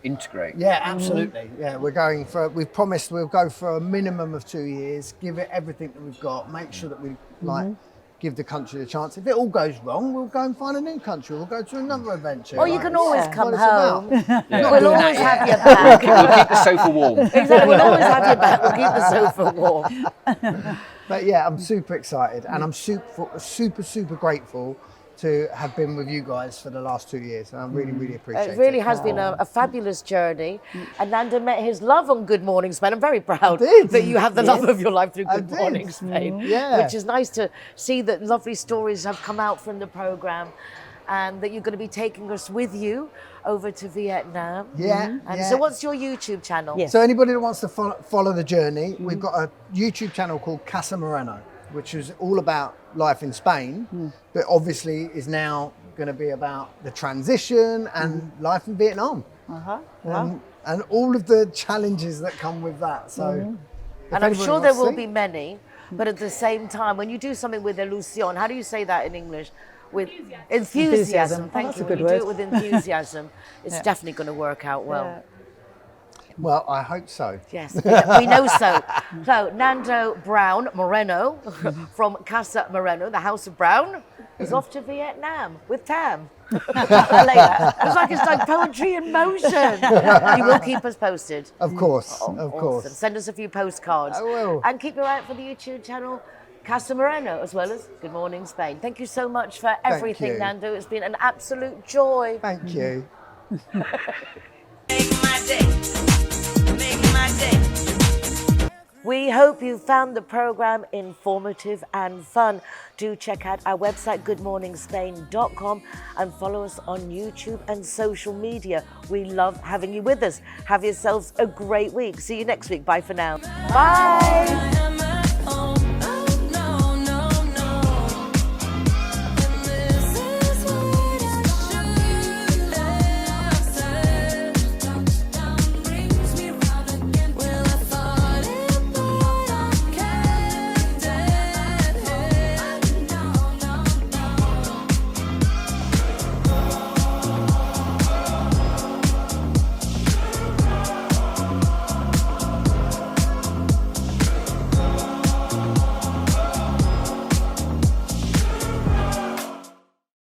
[SPEAKER 9] Yeah, absolutely. Yeah, we've promised we'll go for a minimum of 2 years, give it everything that we've got, make sure that we give the country a chance. If it all goes wrong, we'll go and find a new country. We'll go to another adventure.
[SPEAKER 1] Or you can always come
[SPEAKER 9] what it's
[SPEAKER 1] home.
[SPEAKER 9] about.
[SPEAKER 1] We'll always have your back.
[SPEAKER 2] We'll keep the sofa warm.
[SPEAKER 1] Exactly, we'll always have your back. We'll keep the sofa warm.
[SPEAKER 9] But yeah, I'm super excited, and I'm super grateful to have been with you guys for the last 2 years. And I really appreciate it.
[SPEAKER 1] It really has been a fabulous journey. And Nando met his love on Good Morning Spain. I'm very proud that you have the love of your life through Good Morning Spain.
[SPEAKER 9] Yeah.
[SPEAKER 1] Which is nice to see that lovely stories have come out from the programme, and that you're going to be taking us with you over to Vietnam.
[SPEAKER 9] Yeah.
[SPEAKER 1] And so what's your YouTube channel?
[SPEAKER 10] Yes.
[SPEAKER 9] So anybody that wants to follow the journey, we've got a YouTube channel called Casa Moreno, which is all about life in Spain, but obviously is now going to be about the transition and life in Vietnam. And all of the challenges that come with that. So,
[SPEAKER 1] And I'm sure there will be many, but at the same time, when you do something with illusion, how do you say that in English? With enthusiasm. Thank
[SPEAKER 10] that's
[SPEAKER 1] you.
[SPEAKER 10] a
[SPEAKER 1] When
[SPEAKER 10] good
[SPEAKER 1] you do
[SPEAKER 10] word.
[SPEAKER 1] it with enthusiasm, it's definitely going to work out well.
[SPEAKER 9] Well, I hope so.
[SPEAKER 1] Yes, we know so. So Nando Moreno from Casa Moreno, the House of Brown, is off to Vietnam with Tam. I like that. It's like poetry in motion. You will keep us posted.
[SPEAKER 9] Of course, of
[SPEAKER 1] Awesome.
[SPEAKER 9] course.
[SPEAKER 1] Send us a few postcards.
[SPEAKER 9] I will.
[SPEAKER 1] And keep your eye out for the YouTube channel Casa Moreno, as well as Good Morning Spain. Thank you so much for everything,
[SPEAKER 9] you.
[SPEAKER 1] Nando. It's been an absolute joy.
[SPEAKER 9] Thank you.
[SPEAKER 5] Make my day. Make my day.
[SPEAKER 1] We We hope you found the program informative and fun. Do check out our website, goodmorningspain.com, and follow us on YouTube and social media. We love having you with us. Have yourselves a great week. See you next week. Bye for now. Bye.